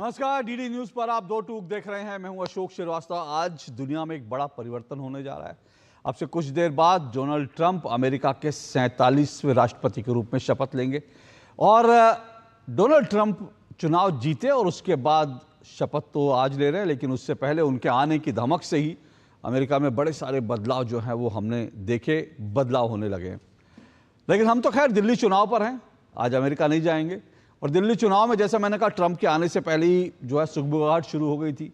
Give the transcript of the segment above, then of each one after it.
नमस्कार, DD news पर आप दो टूक देख रहे हैं। मैं हूं अशोक श्रीवास्तव। आज दुनिया में एक बड़ा परिवर्तन होने जा रहा है। अब से कुछ देर बाद डोनाल्ड ट्रंप अमेरिका के 47वें राष्ट्रपति के रूप में शपथ लेंगे और डोनाल्ड ट्रंप चुनाव जीते और उसके बाद शपथ तो आज ले रहे हैं, लेकिन उससे पहले उनके आने की धमक से ही अमेरिका में बड़े सारे बदलाव जो हैं वो हमने देखे, बदलाव होने लगे हैं। लेकिन हम तो खैर दिल्ली चुनाव पर हैं, आज अमेरिका नहीं जाएंगे। और दिल्ली चुनाव में जैसा मैंने कहा, ट्रंप के आने से पहले ही जो है सुगबुगाहट शुरू हो गई थी।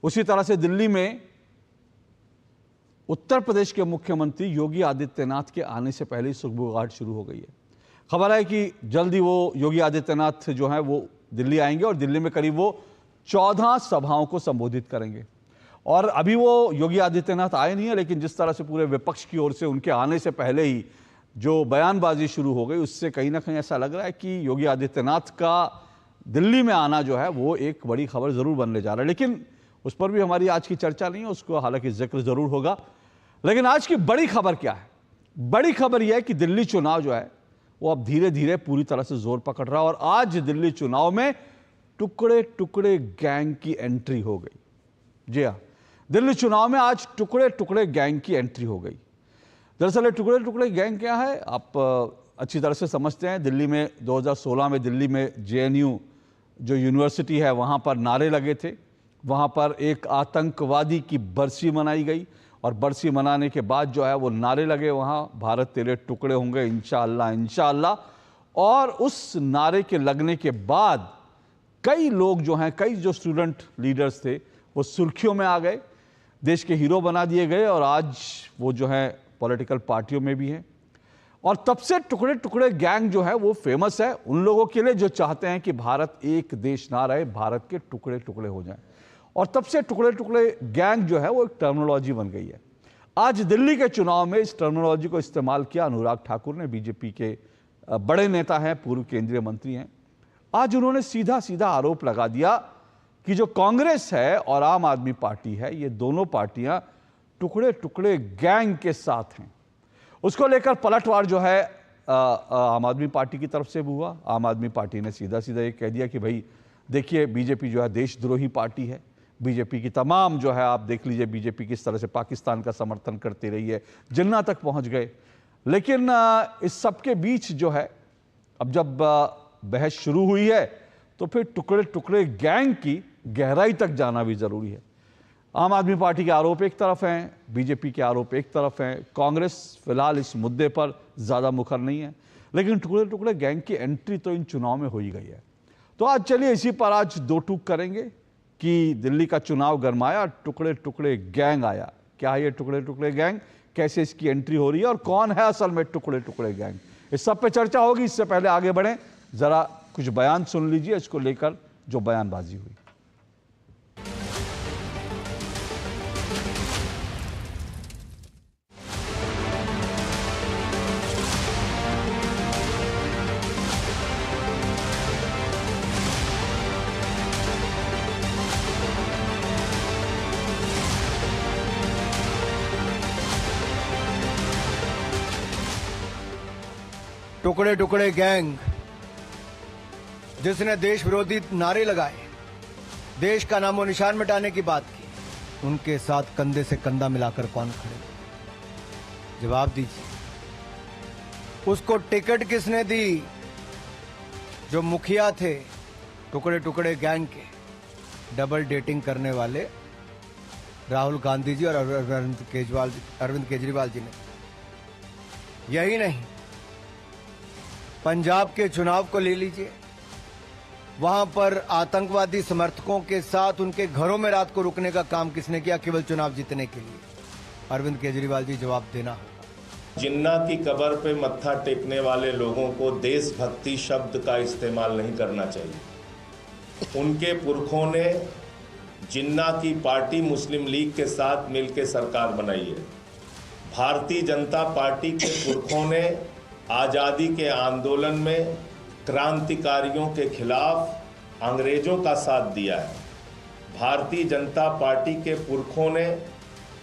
उसी तरह से दिल्ली में उत्तर प्रदेश के मुख्यमंत्री योगी आदित्यनाथ के आने से पहले ही सुगबुगाहट शुरू हो गई है। खबर है कि जल्दी वो योगी आदित्यनाथ जो है वो दिल्ली आएंगे और दिल्ली में करीब वो 14 सभाओं को संबोधित करेंगे। और अभी वो योगी आदित्यनाथ आए नहीं है, लेकिन जिस तरह से पूरे विपक्ष की ओर से उनके आने से पहले ही जो बयानबाजी शुरू हो गई, उससे कहीं ना कहीं ऐसा लग रहा है कि योगी आदित्यनाथ का दिल्ली में आना जो है वो एक बड़ी खबर जरूर बनने जा रहा है। लेकिन उस पर भी हमारी आज की चर्चा नहीं है, उसको हालांकि जिक्र जरूर होगा। लेकिन आज की बड़ी खबर क्या है? बड़ी खबर यह है कि दिल्ली चुनाव जो है वो अब धीरे धीरे पूरी तरह से जोर पकड़ रहा है और आज दिल्ली चुनाव में टुकड़े टुकड़े गैंग की एंट्री हो गई। जी हाँ, दिल्ली चुनाव में आज टुकड़े टुकड़े गैंग की एंट्री हो गई। दरअसल टुकड़े टुकड़े गैंग क्या है, आप अच्छी तरह से समझते हैं। दिल्ली में 2016 में दिल्ली में जेएनयू जो यूनिवर्सिटी है वहाँ पर नारे लगे थे। वहाँ पर एक आतंकवादी की बरसी मनाई गई और बरसी मनाने के बाद जो है वो नारे लगे वहाँ, भारत तेरे टुकड़े होंगे इंशाअल्लाह इंशाअल्लाह। और उस नारे के लगने के बाद कई लोग जो हैं, कई जो स्टूडेंट लीडर्स थे वो सुर्खियों में आ गए, देश के हीरो बना दिए गए और आज वो जो है पॉलिटिकल पार्टियों में भी हैं। और तब से टुकड़े टुकड़े गैंग जो है वो फेमस है उन लोगों के लिए जो चाहते हैं कि भारत एक देश ना रहे, भारत के टुकड़े टुकड़े हो जाएं। और तब से टुकड़े टुकड़े गैंग जो है वो एक टर्मिनोलॉजी बन गई है। आज दिल्ली के चुनाव में इस टर्मिनोलॉजी को इस्तेमाल किया अनुराग ठाकुर ने, बीजेपी के बड़े नेता हैं, पूर्व केंद्रीय मंत्री हैं। आज उन्होंने सीधा सीधा आरोप लगा दिया कि जो कांग्रेस है और आम आदमी पार्टी है, ये दोनों पार्टियां टुकड़े टुकड़े गैंग के साथ हैं। उसको लेकर पलटवार जो है आम आदमी पार्टी की तरफ से हुआ। आम आदमी पार्टी ने सीधा सीधा ये कह दिया कि भाई देखिए, बीजेपी जो है देशद्रोही पार्टी है। बीजेपी की तमाम जो है, आप देख लीजिए बीजेपी किस तरह से पाकिस्तान का समर्थन करती रही है, जिन्ना तक पहुंच गए। लेकिन इस सब के बीच जो है, अब जब बहस शुरू हुई है तो फिर टुकड़े टुकड़े गैंग की गहराई तक जाना भी जरूरी है। आम आदमी पार्टी के आरोप एक तरफ हैं, बीजेपी के आरोप एक तरफ हैं, कांग्रेस फिलहाल इस मुद्दे पर ज़्यादा मुखर नहीं है। लेकिन टुकड़े टुकड़े गैंग की एंट्री तो इन चुनाव में हो ही गई है। तो आज चलिए इसी पर आज दो टूक करेंगे कि दिल्ली का चुनाव गरमाया, टुकड़े टुकड़े गैंग आया। क्या है ये टुकड़े टुकड़े गैंग, कैसे इसकी एंट्री हो रही है और कौन है असल में टुकड़े टुकड़े गैंग, इस सब पे चर्चा होगी। इससे पहले आगे बढ़ें, ज़रा कुछ बयान सुन लीजिए इसको लेकर जो बयानबाजी हुई। टुकड़े टुकड़े गैंग जिसने देश विरोधी नारे लगाए, देश का नामो निशान मिटाने की बात की, उनके साथ कंधे से कंधा मिलाकर कौन खड़े? जवाब दीजिए। उसको टिकट किसने दी? जो मुखिया थे टुकड़े टुकड़े गैंग के, डबल डेटिंग करने वाले राहुल गांधी जी और अरविंद केजरीवाल जी ने। यही नहीं, पंजाब के चुनाव को ले लीजिए, वहां पर आतंकवादी समर्थकों के साथ उनके घरों में रात को रुकने का काम किसने किया केवल चुनाव जीतने के लिए? अरविंद केजरीवाल जी जवाब देना होगा। जिन्ना की कब्र पे मत्था टेकने वाले लोगों को देशभक्ति शब्द का इस्तेमाल नहीं करना चाहिए। उनके पुरखों ने जिन्ना की पार्टी मुस्लिम लीग के साथ मिलकर सरकार बनाई है। भारतीय जनता पार्टी के पुरखों ने आज़ादी के आंदोलन में क्रांतिकारियों के खिलाफ अंग्रेजों का साथ दिया है। भारतीय जनता पार्टी के पुरखों ने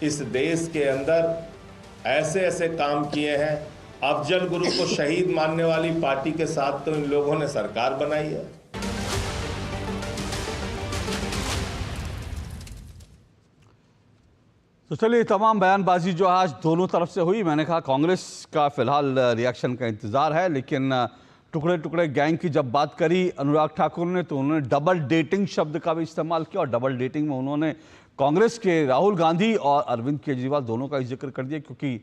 इस देश के अंदर ऐसे ऐसे काम किए हैं। अफजल गुरु को शहीद मानने वाली पार्टी के साथ तो इन लोगों ने सरकार बनाई है। तो चलिए, तमाम बयानबाजी जो आज दोनों तरफ से हुई, मैंने कहा कांग्रेस का फिलहाल रिएक्शन का इंतजार है, लेकिन टुकड़े टुकड़े गैंग की जब बात करी अनुराग ठाकुर ने, तो उन्होंने डबल डेटिंग शब्द का भी इस्तेमाल किया, और डबल डेटिंग में उन्होंने कांग्रेस के राहुल गांधी और अरविंद केजरीवाल दोनों का ही जिक्र कर दिया, क्योंकि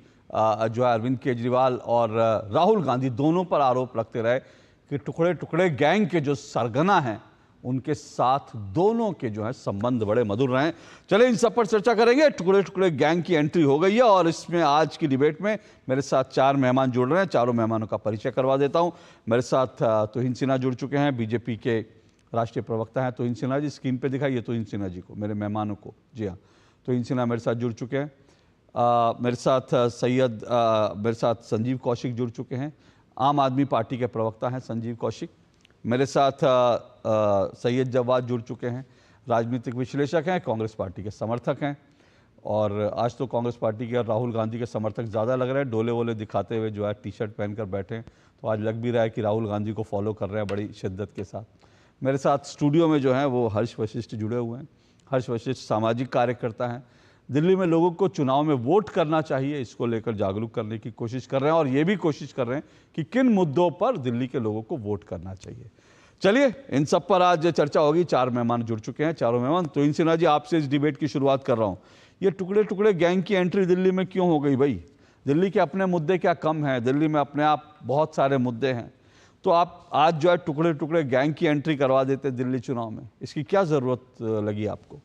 जो है अरविंद केजरीवाल और राहुल गांधी दोनों पर आरोप लगते रहे कि टुकड़े टुकड़े गैंग के जो सरगना हैं उनके साथ दोनों के जो है संबंध बड़े मधुर रहे। चले इन सब पर चर्चा करेंगे। टुकड़े टुकड़े गैंग की एंट्री हो गई है और इसमें आज की डिबेट में मेरे साथ 4 मेहमान जुड़ रहे हैं। चारों मेहमानों का परिचय करवा देता हूं। मेरे साथ तुहिन सिन्हा जुड़ चुके हैं, बीजेपी के राष्ट्रीय प्रवक्ता हैं तुहिन सिन्हा जी। स्क्रीन पर दिखाइए तुहिन सिन्हा जी को, मेरे मेहमानों को। जी हाँ, तुहिन सिन्हा मेरे साथ जुड़ चुके हैं। मेरे साथ संजीव कौशिक जुड़ चुके हैं, आम आदमी पार्टी के प्रवक्ता हैं संजीव कौशिक। मेरे साथ सैयद जवाद जुड़ चुके हैं, राजनीतिक विश्लेषक हैं, कांग्रेस पार्टी के समर्थक हैं। और आज तो कांग्रेस पार्टी के और राहुल गांधी के समर्थक ज़्यादा लग रहे हैं, डोले वोले दिखाते हुए जो है टी शर्ट पहनकर बैठे हैं, तो आज लग भी रहा है कि राहुल गांधी को फॉलो कर रहे हैं बड़ी शिद्दत के साथ। मेरे साथ स्टूडियो में जो है वो हर्ष वशिष्ठ जुड़े हुए हैं। हर्ष वशिष्ठ सामाजिक कार्यकर्ता हैं, दिल्ली में लोगों को चुनाव में वोट करना चाहिए, इसको लेकर जागरूक करने की कोशिश कर रहे हैं, और ये भी कोशिश कर रहे हैं कि किन मुद्दों पर दिल्ली के लोगों को वोट करना चाहिए। चलिए, इन सब पर आज चर्चा होगी। 4 मेहमान जुड़ चुके हैं, चारों मेहमान। तुहिन सिन्हा जी, आपसे इस डिबेट की शुरुआत कर रहा हूँ। ये टुकड़े टुकड़े गैंग की एंट्री दिल्ली में क्यों हो गई भाई? दिल्ली के अपने मुद्दे क्या कम हैं? दिल्ली में अपने आप बहुत सारे मुद्दे हैं, तो आप आज जो है टुकड़े टुकड़े गैंग की एंट्री करवा देते दिल्ली चुनाव में, इसकी क्या जरूरत लगी आपको?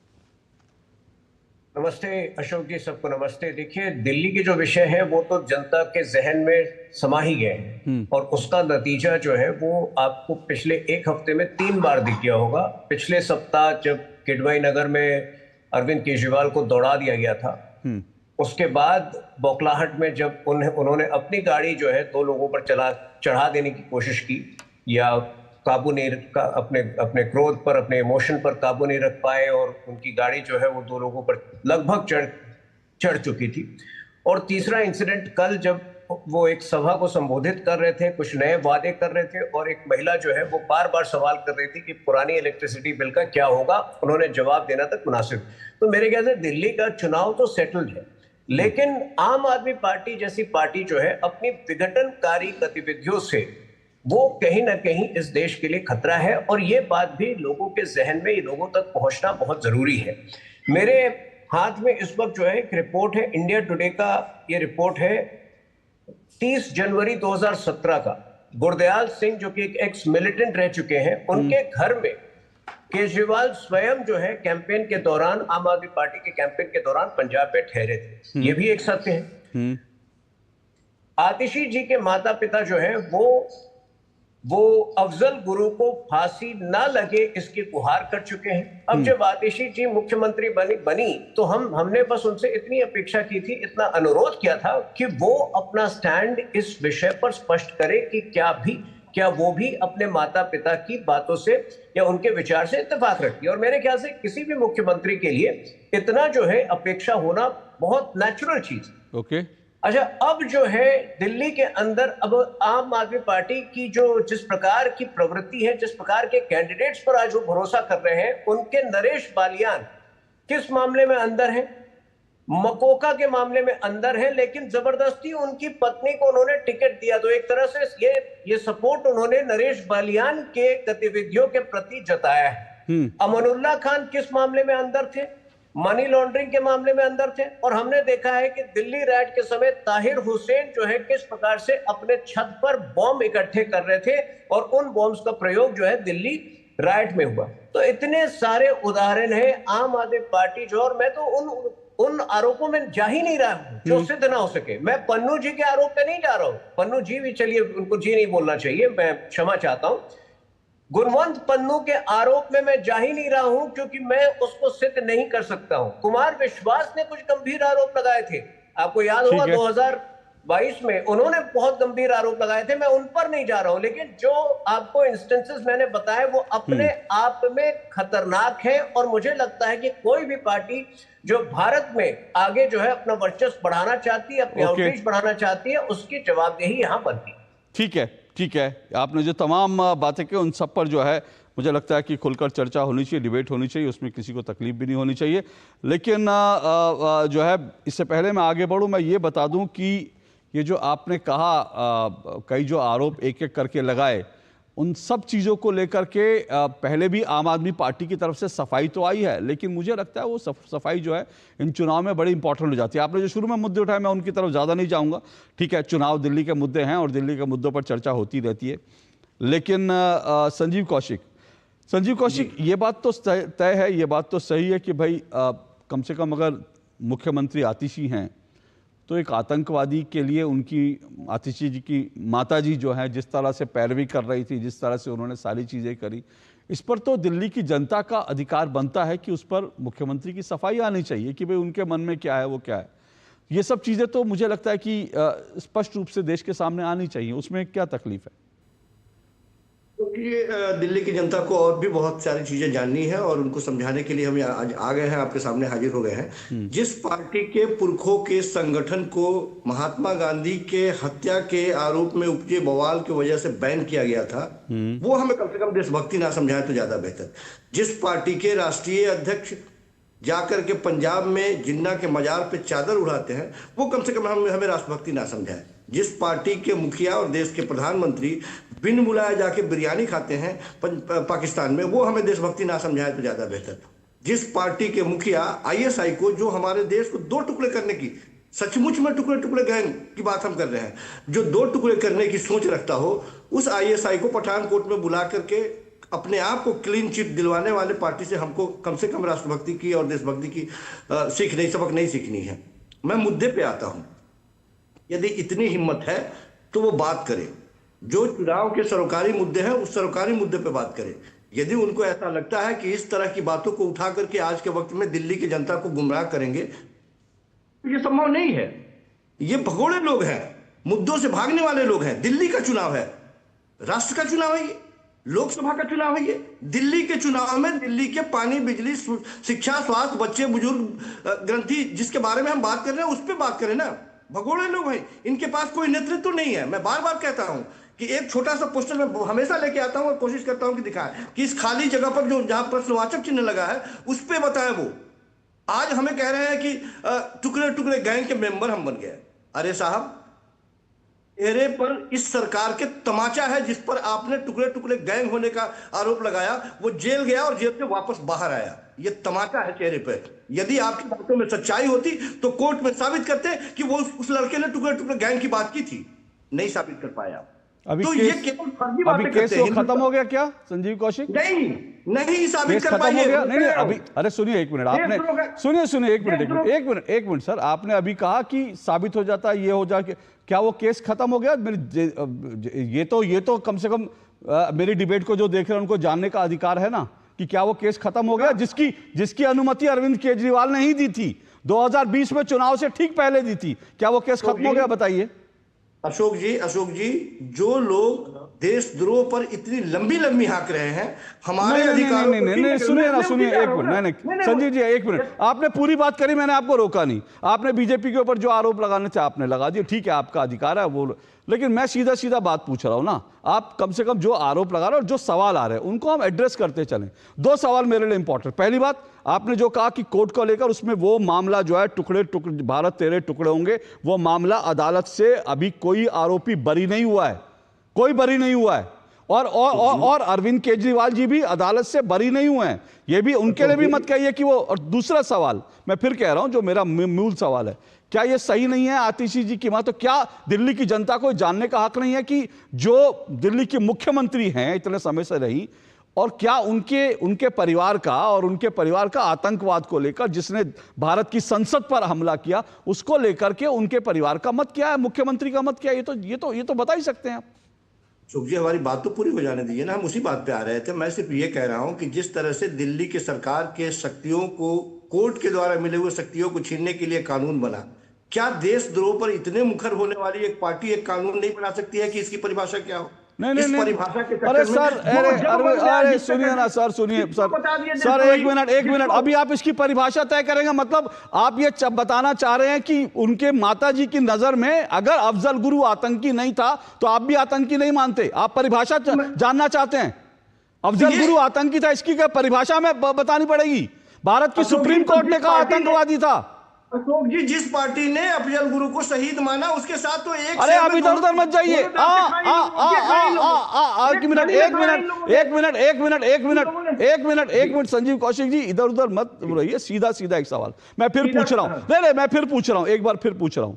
नमस्ते अशोक जी, सबको नमस्ते। देखिए, दिल्ली के जो विषय है वो तो जनता के जहन में समा ही गए हैं, और उसका नतीजा जो है वो आपको पिछले 1 हफ्ते में 3 बार दिख गया होगा। पिछले सप्ताह जब किडवाई नगर में अरविंद केजरीवाल को दौड़ा दिया गया था, उसके बाद बौखलाहट में जब उन्होंने अपनी गाड़ी जो है 2 लोगों पर चढ़ा देने की कोशिश की, या काबू नहीं अपने क्रोध पर, अपने इमोशन पर काबू नहीं रख पाए, और उनकी गाड़ी जो है वो 2 लोगों पर लगभग चढ़ चुकी थी। और तीसरा इंसिडेंट कल जब वो एक सभा को संबोधित कर रहे थे, कुछ नए वादे कर रहे थे, और एक महिला जो है वो बार बार सवाल कर रही थी कि पुरानी इलेक्ट्रिसिटी बिल का क्या होगा, उन्होंने जवाब देना तक मुनासिब। तो मेरे ख्याल से दिल्ली का चुनाव तो सेटल्ड है, लेकिन आम आदमी पार्टी जैसी पार्टी जो है अपनी विघटनकारी गतिविधियों से वो कहीं ना कहीं इस देश के लिए खतरा है, और ये बात भी लोगों के जहन में, लोगों तक पहुंचना बहुत जरूरी है। मेरे हाथ में इस वक्त जो है एक रिपोर्ट है, इंडिया टुडे का ये रिपोर्ट है 30 जनवरी 2017 का। गुरदयाल सिंह जो कि एक एक्स मिलिटेंट रह चुके हैं, उनके घर में केजरीवाल स्वयं जो है कैंपेन के दौरान, आम आदमी पार्टी के कैंपेन के दौरान पंजाब में ठहरे थे। ये भी एक सत्य है। आतिशी जी के माता पिता जो है वो अफजल गुरु को फांसी ना लगे इसकी गुहार कर चुके हैं। अब जब आतिशी जी मुख्यमंत्री बनी तो हमने बस उनसे इतनी अपेक्षा की थी, इतना अनुरोध किया था कि वो अपना स्टैंड इस विषय पर स्पष्ट करे कि क्या वो भी अपने माता पिता की बातों से या उनके विचार से इत्तेफाक रखती है। और मेरे ख्याल से किसी भी मुख्यमंत्री के लिए इतना जो है अपेक्षा होना बहुत नेचुरल चीज। ओके। अच्छा, अब जो है दिल्ली के अंदर अब आम आदमी पार्टी की जिस प्रकार की प्रवृत्ति है, जिस प्रकार के कैंडिडेट्स पर आज वो भरोसा कर रहे हैं, उनके नरेश बालियान किस मामले में अंदर है? मकोका के मामले में अंदर है, लेकिन जबरदस्ती उनकी पत्नी को उन्होंने टिकट दिया। तो एक तरह से ये सपोर्ट उन्होंने नरेश बालियान के गतिविधियों के प्रति जताया है। अमनुल्लाह खान किस मामले में अंदर थे? मनी लॉन्ड्रिंग के मामले में अंदर थे। और हमने देखा है कि दिल्ली राइट के समय ताहिर हुसैन जो है किस प्रकार से अपने छत पर बॉम्ब इकट्ठे कर रहे थे, और उन बॉम्ब्स का प्रयोग जो है दिल्ली राइट में हुआ। तो इतने सारे उदाहरण है आम आदमी पार्टी जो, और मैं तो उन आरोपों में जा ही नहीं रहा हूं जो सिद्ध ना हो सके। मैं पन्नू जी के आरोप पे नहीं जा रहा हूं। पन्नू जी भी, चलिए उनको जी नहीं बोलना चाहिए, मैं क्षमा चाहता हूं। गुणवंत पन्नू के आरोप में मैं जा ही नहीं रहा हूं, क्योंकि मैं उसको सिद्ध नहीं कर सकता हूं। कुमार विश्वास ने कुछ गंभीर आरोप लगाए थे, आपको याद होगा 2022 में उन्होंने बहुत गंभीर आरोप लगाए थे, मैं उन पर नहीं जा रहा हूं। लेकिन जो आपको इंस्टेंसेस मैंने बताए वो अपने आप में खतरनाक है, और मुझे लगता है कि कोई भी पार्टी जो भारत में आगे जो है अपना वर्चस्व बढ़ाना चाहती है, अपनी आउटरीच बढ़ाना चाहती है, उसकी जवाबदेही यहां बनती है। ठीक है, आपने जो तमाम बातें की उन सब पर जो है मुझे लगता है कि खुलकर चर्चा होनी चाहिए, डिबेट होनी चाहिए, उसमें किसी को तकलीफ भी नहीं होनी चाहिए। लेकिन जो है, इससे पहले मैं आगे बढ़ूं, मैं ये बता दूं कि ये जो आपने कहा कई जो आरोप एक एक करके लगाए, उन सब चीज़ों को लेकर के पहले भी आम आदमी पार्टी की तरफ से सफाई तो आई है, लेकिन मुझे लगता है वो सफाई जो है इन चुनाव में बड़ी इंपॉर्टेंट हो जाती है। आपने जो शुरू में मुद्दे उठाए, मैं उनकी तरफ ज़्यादा नहीं जाऊंगा। ठीक है, चुनाव दिल्ली के मुद्दे हैं और दिल्ली के मुद्दों पर चर्चा होती रहती है, लेकिन संजीव कौशिक, ये बात तो तय है, ये बात तो सही है कि भाई कम से कम अगर मुख्यमंत्री आतिशी हैं तो एक आतंकवादी के लिए उनकी, आतिशी जी की माताजी जो है जिस तरह से पैरवी कर रही थी, जिस तरह से उन्होंने सारी चीज़ें करी, इस पर तो दिल्ली की जनता का अधिकार बनता है कि उस पर मुख्यमंत्री की सफाई आनी चाहिए कि भाई उनके मन में क्या है, वो क्या है। ये सब चीज़ें तो मुझे लगता है कि स्पष्ट रूप से देश के सामने आनी चाहिए। उसमें क्या तकलीफ है? ये दिल्ली की जनता को और भी बहुत सारी चीजें जाननी है और उनको समझाने के लिए हम आज आ गए हैं, आपके सामने हाजिर हो गए हैं। जिस पार्टी के पुरखों के संगठन को महात्मा गांधी के हत्या के आरोप में उपजे बवाल की वजह से बैन किया गया था, वो हमें कम से कम देशभक्ति ना समझाए तो ज्यादा बेहतर। जिस पार्टी के राष्ट्रीय अध्यक्ष जाकर के पंजाब में जिन्ना के मजार पे चादर उड़ाते हैं, वो कम से कम हमें राष्ट्रभक्ति ना समझाए। जिस पार्टी के मुखिया और देश के प्रधानमंत्री बिन बुलाए जाके बिरयानी खाते हैं पाकिस्तान में, वो हमें देशभक्ति ना समझाए तो ज्यादा बेहतर। जिस पार्टी के मुखिया आईएसआई को, जो हमारे देश को दो टुकड़े करने की, सचमुच में टुकड़े टुकड़े गैंग की बात हम कर रहे हैं, जो दो टुकड़े करने की सोच रखता हो, उस आईएसआई को पठानकोट में बुला करके अपने आप को क्लीन चिट दिलवाने वाले पार्टी से हमको कम से कम राष्ट्रभक्ति की और देशभक्ति की सबक नहीं सीखनी है। मैं मुद्दे पे आता हूं। यदि इतनी हिम्मत है तो वो बात करे, जो चुनाव के सरकारी मुद्दे हैं उस सरकारी मुद्दे पे बात करे। यदि उनको ऐसा लगता है कि इस तरह की बातों को उठा करके आज के वक्त में दिल्ली की जनता को गुमराह करेंगे, तो ये संभव नहीं है। ये भगोड़े लोग हैं, मुद्दों से भागने वाले लोग हैं। दिल्ली का चुनाव है, राष्ट्र का चुनाव है, ये लोकसभा का चुनाव है। ये दिल्ली के चुनाव में दिल्ली के पानी, बिजली, शिक्षा, स्वास्थ्य, बच्चे, बुजुर्ग, ग्रंथि, जिसके बारे में हम बात कर रहे हैं उस पर बात करें ना। भगोड़े लोग हैं, इनके पास कोई नेतृत्व नहीं है। मैं बार बार कहता हूं कि एक छोटा सा पोस्टर मैं हमेशा लेके आता हूं और कोशिश करता हूं कि दिखाएं कि इस खाली जगह पर जो जहां प्रश्नवाचक चिन्ह लगा है उस पर बताएं। वो आज हमें कह रहे हैं कि टुकड़े टुकड़े गैंग के मेंबर हम बन गए। अरे साहब, चेहरे पर इस सरकार के तमाचा है, जिस पर आपने टुकड़े टुकड़े गैंग होने का आरोप लगाया, वो जेल गया और जेल से वापस बाहर आया। ये तमाचा है चेहरे पर। यदि आपकी बातों में सच्चाई होती तो कोर्ट में साबित करते कि वो उस लड़के ने टुकड़े टुकड़े गैंग की बात की थी। नहीं साबित कर पाया। अभी तो केस, ये केवल फर्जी बातें करते हैं। खत्म हो गया क्या संजीव कौशिक? नहीं साबित कर पाए। नहीं, अभी, अरे सुनिए एक मिनट, आपने सुनिए एक मिनट सर, आपने अभी कहा कि साबित हो जाता, ये हो जाए, क्या वो केस खत्म हो गया? ये तो कम से कम मेरी डिबेट को जो देख रहे हैं उनको जानने का अधिकार है ना कि क्या वो केस खत्म हो गया, जिसकी अनुमति अरविंद केजरीवाल ने ही दी थी, 2020 में चुनाव से ठीक पहले दी थी। क्या वो केस खत्म हो गया? बताइए। अशोक जी, जो लोग देशद्रोह पर इतनी लंबी हाँक रहे हैं, हमारे अधिकारों नहीं, सुनिए एक मिनट, नहीं संजीव जी एक मिनट, आपने पूरी बात करी, मैंने आपको रोका नहीं। आपने बीजेपी के ऊपर जो आरोप लगाने चाहे आपने लगा दिए, ठीक है, आपका अधिकार है वो, लेकिन मैं सीधा बात पूछ रहा हूं ना। आप कम से कम जो आरोप लगा रहे हो और जो सवाल आ रहे हैं उनको हम एड्रेस करते चलें। दो सवाल मेरे लिए इंपॉर्टेंट। पहली बात, आपने जो कहा कि कोर्ट को लेकर, उसमें वो मामला जो है टुकड़े भारत तेरे टुकड़े होंगे, वो मामला अदालत से अभी कोई आरोपी बरी नहीं हुआ है, कोई बरी नहीं हुआ है, और अरविंद केजरीवाल जी भी अदालत से बरी नहीं हुए हैं। ये भी उनके लिए भी मत कहिए कि वो। और दूसरा सवाल मैं फिर कह रहा हूं, जो मेरा मूल सवाल है, क्या ये सही नहीं है आतिशी जी की मां? तो क्या दिल्ली की जनता को जानने का हक नहीं है कि जो दिल्ली की मुख्यमंत्री हैं इतने समय से रही, और क्या उनके परिवार का और उनके परिवार का आतंकवाद को लेकर, जिसने भारत की संसद पर हमला किया, उसको लेकर के उनके परिवार का मत क्या है, मुख्यमंत्री का मत क्या है? ये तो बता ही सकते हैं आप। सुख जी, हमारी बात तो पूरी हो जाने दीजिए ना, हम उसी बात पे आ रहे थे। मैं सिर्फ ये कह रहा हूं कि जिस तरह से दिल्ली की सरकार के शक्तियों को, कोर्ट के द्वारा मिले हुए शक्तियों को छीनने के लिए कानून बना, क्या देशद्रोह पर इतने मुखर होने वाली एक पार्टी एक कानून नहीं बना सकती है कि इसकी परिभाषा क्या हो? नहीं, परिभाषा के अरे सर, अरे सुनिए ना सर, सर एक मिनट, अभी आप इसकी परिभाषा तय करेंगे? मतलब आप ये बताना चाह रहे हैं कि उनके माताजी की नजर में अगर अफजल गुरु आतंकी नहीं था तो आप भी आतंकी नहीं मानते? आप परिभाषा जानना चाहते हैं? अफजल गुरु आतंकी था, इसकी क्या परिभाषा में बतानी पड़ेगी। भारत की सुप्रीम कोर्ट ने कहा आतंकवादी था। अशोक जी, जिस पार्टी ने अफजल गुरु को शहीद माना उसके साथ तो एक, अरे अब इधर उधर मत जाइए। एक मिनट संजीव कौशिक जी, इधर उधर मत रहिए, सीधा सीधा एक सवाल मैं फिर पूछ रहा हूं। नहीं, मैं फिर पूछ रहा हूं, एक बार फिर पूछ रहा हूं।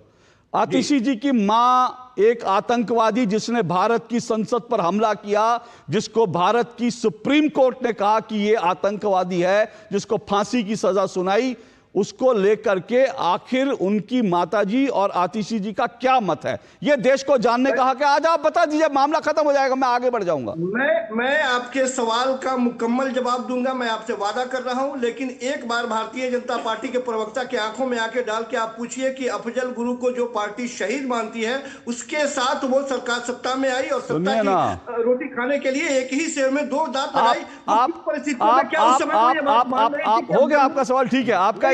आतिशी जी की मां एक आतंकवादी जिसने भारत की संसद पर हमला किया, जिसको भारत की सुप्रीम कोर्ट ने कहा कि यह आतंकवादी है, जिसको फांसी की सजा सुनाई, उसको लेकर के आखिर उनकी माताजी और आतिशी जी का क्या मत है, यह देश को जानने कहा कि आज आप बता दीजिए, मामला खत्म हो जाएगा, मैं आगे बढ़ जाऊंगा। मैं आपके सवाल का मुकम्मल जवाब दूंगा, मैं आपसे वादा कर रहा हूं, लेकिन एक बार भारतीय जनता पार्टी के प्रवक्ता के आंखों में आके डाल के आप पूछिए कि अफजल गुरु को जो पार्टी शहीद मानती है उसके साथ वो सरकार सत्ता में आई और सत्ता की रोटी खाने के लिए एक ही शेर में दो दांत लगाई। हो गया आपका सवाल, ठीक है, आपका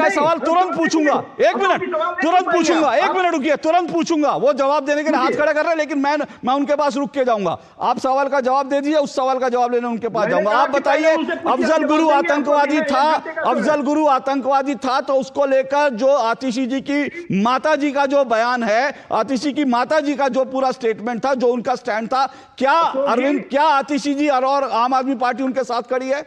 सवाल तुरंत पूछूंगा, एक मिनट तुरंत पूछूंगा, एक मिनट रुकिए, तुरंत पूछूंगा। वो जवाब देने के लिए हाथ खड़ा कर रहे हैं, लेकिन मैं उनके पास रुक के जाऊंगा। आप सवाल का जवाब दे दीजिए, उस सवाल का जवाब लेने उनके पास जाऊंगा। आप बताइए, अफजल गुरु आतंकवादी था, अफजल गुरु आतंकवादी था, तो उसको लेकर जो आतिशी जी की माता जी का जो बयान है, आतिशी की माता जी का जो पूरा स्टेटमेंट था, जो उनका स्टैंड था, क्या अरविंद, क्या आतिशी जी और आम आदमी पार्टी उनके साथ खड़ी है?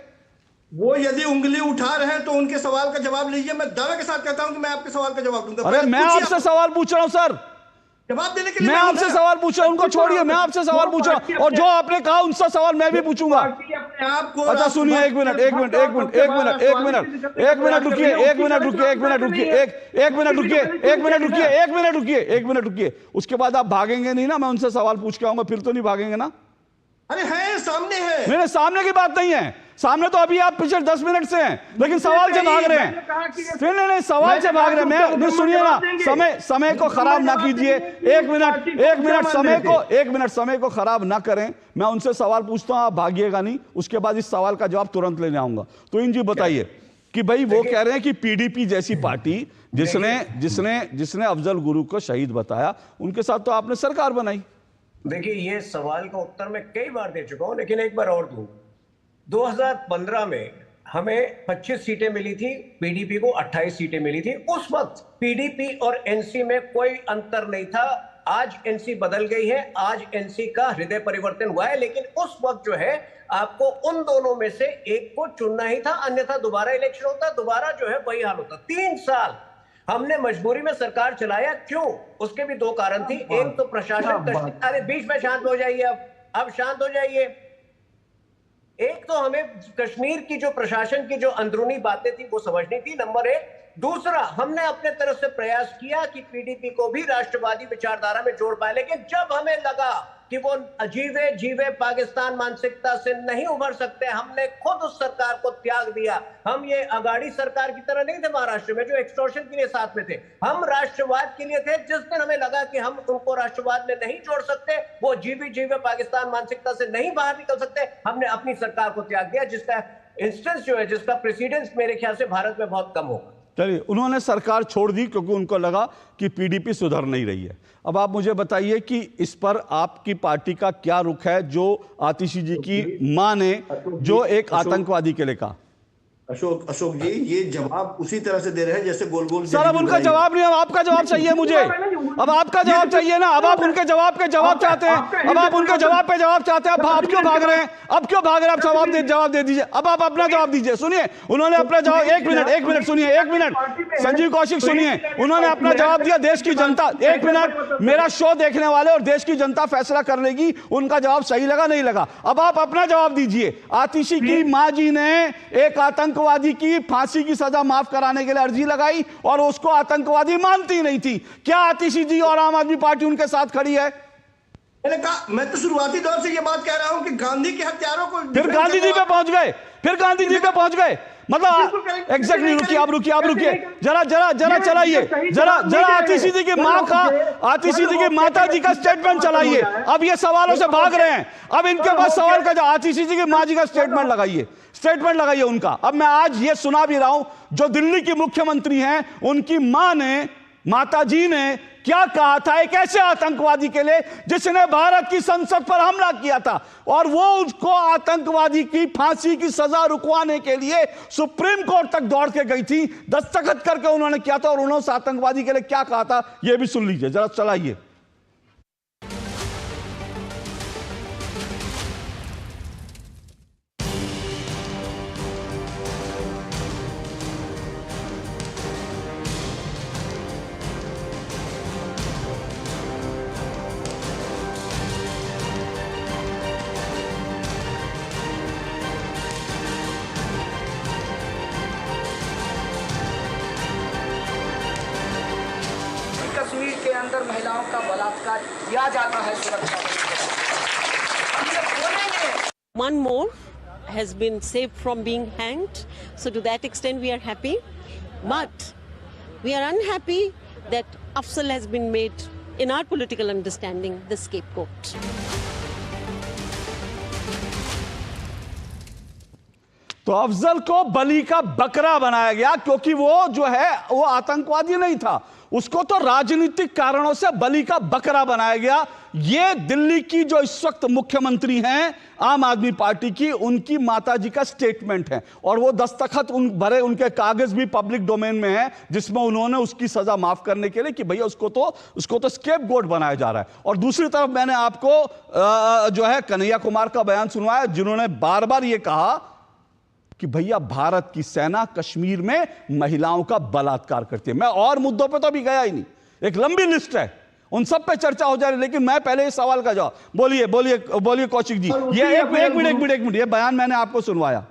वो यदि उंगली उठा रहे हैं तो उनके सवाल का जवाब लीजिए। मैं दावे के साथ कहता हूं कि मैं आपके सवाल का जवाब दूंगा। अरे मैं आपसे सवाल पूछ रहा हूं सर, जवाब देने के लिए मैं आपसे सवाल पूछ रहा हूं, उनको छोड़िए, मैं आपसे सवाल पूछ रहा हूं, और जो आपने कहा उनसे सवाल मैं भी पूछूंगा। अच्छा सुनिए, एक मिनट रुकिए, उसके बाद आप भागेंगे नहीं ना, मैं उनसे सवाल पूछ के आऊंगा, फिर तो नहीं भागेंगे ना? अरे है, सामने है। मेरे सामने की बात नहीं है, सामने तो अभी आप पिछले 10 मिनट से हैं, लेकिन सवाल से भाग रहे हैं। नहीं, सवाल से भाग रहे हैं। मैं सुनिए ना, समय को खराब ना कीजिए, एक मिनट समय को खराब ना करें। मैं उनसे सवाल पूछता हूं, आप भागिएगा नहीं, उसके बाद इस सवाल का जवाब तुरंत लेने आऊंगा। तो इन जी बताइए कि भाई वो कह रहे हैं कि पीडीपी जैसी पार्टी जिसने अफजल गुरु को शहीद बताया, उनके साथ तो आपने सरकार बनाई। देखिए, ये सवाल का उत्तर मैं कई बार दे चुका हूं, लेकिन एक बार और दूं। 2015 में हमें 25 सीटें मिली थी, पीडीपी को 28 सीटें मिली थी। उस वक्त पीडीपी और एनसी में कोई अंतर नहीं था। आज एनसी बदल गई है, आज एनसी का हृदय परिवर्तन हुआ है, लेकिन उस वक्त जो है आपको उन दोनों में से एक को चुनना ही था, अन्यथा दोबारा इलेक्शन होता, दोबारा जो है वही हाल होता। 3 साल हमने मजबूरी में सरकार चलाया, क्यों? उसके भी 2 कारण थी। एक तो प्रशासन, अरे बीच में शांत हो जाइए, अब शांत हो जाइए। एक तो हमें कश्मीर की जो प्रशासन की जो अंदरूनी बातें थी वो समझनी थी, नंबर 1। दूसरा, हमने अपने तरफ से प्रयास किया कि पीडीपी को भी राष्ट्रवादी विचारधारा में जोड़ पाए, लेकिन जब हमें लगा कि वो जीवे पाकिस्तान मानसिकता से नहीं उभर सकते, हमने खुद उस सरकार को त्याग दिया। हम ये अगाड़ी सरकार की तरह नहीं थे महाराष्ट्र में, जो एक्सटॉर्शन के लिए साथ में थे। हम राष्ट्रवाद के लिए थे। जिस दिन हमें लगा कि हम उनको राष्ट्रवाद में नहीं जोड़ सकते, वो जीवे पाकिस्तान मानसिकता से नहीं बाहर निकल सकते, हमने अपनी सरकार को त्याग दिया, जिसका इंस्टेंस जो है, जिसका प्रेसिडेंस मेरे ख्याल से भारत में बहुत कम होगा। चलिए, उन्होंने सरकार छोड़ दी क्योंकि उनको लगा कि पीडीपी सुधर नहीं रही है। अब आप मुझे बताइए कि इस पर आपकी पार्टी का क्या रुख है, जो आतिशी जी की मां ने जो एक आतंकवादी के लिए कहा। अशोक जी, ये जवाब उसी तरह से दे रहे हैं जैसे गोल सर, अब उनका जवाब नहीं, अब आपका जवाब चाहिए मुझे, अब आपका जवाब चाहिए ना। अब आप उनके जवाब के जवाब चाहते हैं, अब आप उनके जवाब पे जवाब चाहते हैं। अब क्यों भाग रहे हैं, अब क्यों भाग रहे हैं? आप जवाब दे दीजिए, अब आप अपना जवाब दीजिए। सुनिए, उन्होंने अपना जवाब, एक मिनट सुनिए, एक मिनट संजीव कौशिक सुनिए, उन्होंने अपना जवाब दिया। देश की जनता, एक मिनट, मेरा शो देखने वाले और देश की जनता फैसला कर लेगी उनका जवाब सही लगा नहीं लगा। अब आप अपना जवाब दीजिए। आतिशी की मां जी ने एक आतंकवादी की फांसी की सजा माफ कराने के लिए अर्जी लगाई और उसको आतंकवादी मानती नहीं थी। क्या आतिशी जी और आम आदमी पार्टी उनके साथ खड़ी है? मैंने कहा, मैं तो शुरुआती दौर से ये बात कह रहा हूं कि गांधी के हत्यारों को फिर गांधी जी पे पहुंच गए, मतलब एग्जैक्टली। रुकिए, जरा चलाइए, जरा आतिशी जी की मां का, आतिशी जी की माता जी का स्टेटमेंट चलाइए। अब ये सवालों से भाग रहे हैं, अब इनके पास सवाल का, आतिशी जी की मां जी का स्टेटमेंट लगाइए उनका। अब मैं आज ये सुना भी रहा हूं, जो दिल्ली की मुख्यमंत्री हैं, उनकी मां ने, माता जी ने क्या कहा था एक ऐसे आतंकवादी के लिए जिसने भारत की संसद पर हमला किया था, और वो उसको आतंकवादी की फांसी की सजा रुकवाने के लिए सुप्रीम कोर्ट तक दौड़ के गई थी, दस्तखत करके उन्होंने किया था, और उन्होंने उस आतंकवादी के लिए क्या कहा था यह भी सुन लीजिए जरा, चलाइए। कश्मीर के अंदर महिलाओं का बलात्कार किया जाता है सुरक्षा बलों। One more has been saved from being hanged, so to that extent we are happy, but we are unhappy that Afzal has been made, in our political understanding, the scapegoat. तो अफजल को बलि का बकरा बनाया गया क्योंकि वो जो है वो आतंकवादी नहीं था, उसको तो राजनीतिक कारणों से बलि का बकरा बनाया गया। ये दिल्ली की जो इस वक्त मुख्यमंत्री हैं आम आदमी पार्टी की, उनकी माताजी का स्टेटमेंट है, और वो दस्तखत भरे उनके कागज भी पब्लिक डोमेन में है जिसमें उन्होंने उसकी सजा माफ करने के लिए कि भैया उसको तो स्केपगोट बनाया जा रहा है। और दूसरी तरफ मैंने आपको जो है कन्हैया कुमार का बयान सुनवाया जिन्होंने बार बार ये कहा कि भैया भारत की सेना कश्मीर में महिलाओं का बलात्कार करती है। मैं और मुद्दों पे तो अभी गया ही नहीं, एक लंबी लिस्ट है, उन सब पे चर्चा हो जा रही है, लेकिन मैं पहले इस सवाल का जवाब, बोलिए कौशिक जी, ये एक मिनट, ये बयान मैंने आपको सुनवाया,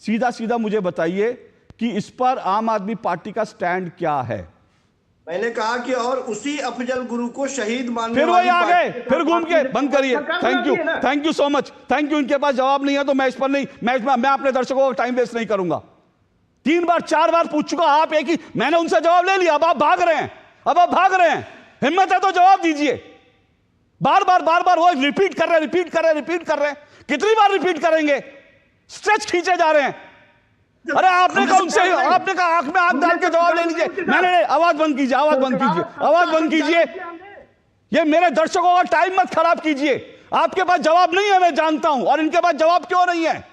सीधा सीधा मुझे बताइए कि इस पर आम आदमी पार्टी का स्टैंड क्या है। मैंने कहा कि और उसी अफजल गुरु को शहीद मानने फिर वही आ गए, फिर घूम के बंद करिए। Thank you so much, thank you. इनके पास जवाब नहीं है तो मैं इस पर नहीं, मैं अपने दर्शकों का टाइम वेस्ट नहीं करूंगा। 3 बार 4 बार पूछ चुका, आप एक ही, मैंने उनसे जवाब ले लिया, अब आप भाग रहे हैं, हिम्मत है तो जवाब दीजिए। बार बार वो रिपीट कर रहे हैं, कितनी बार रिपीट करेंगे, स्ट्रेच खींचे जा रहे हैं। अरे आपने कहा आंख में आंख डाल के जवाब ले लीजिए। मैंने आवाज बंद कीजिए, ये मेरे दर्शकों का टाइम मत खराब कीजिए। आपके पास जवाब नहीं है, मैं जानता हूं, और इनके पास जवाब क्यों नहीं है?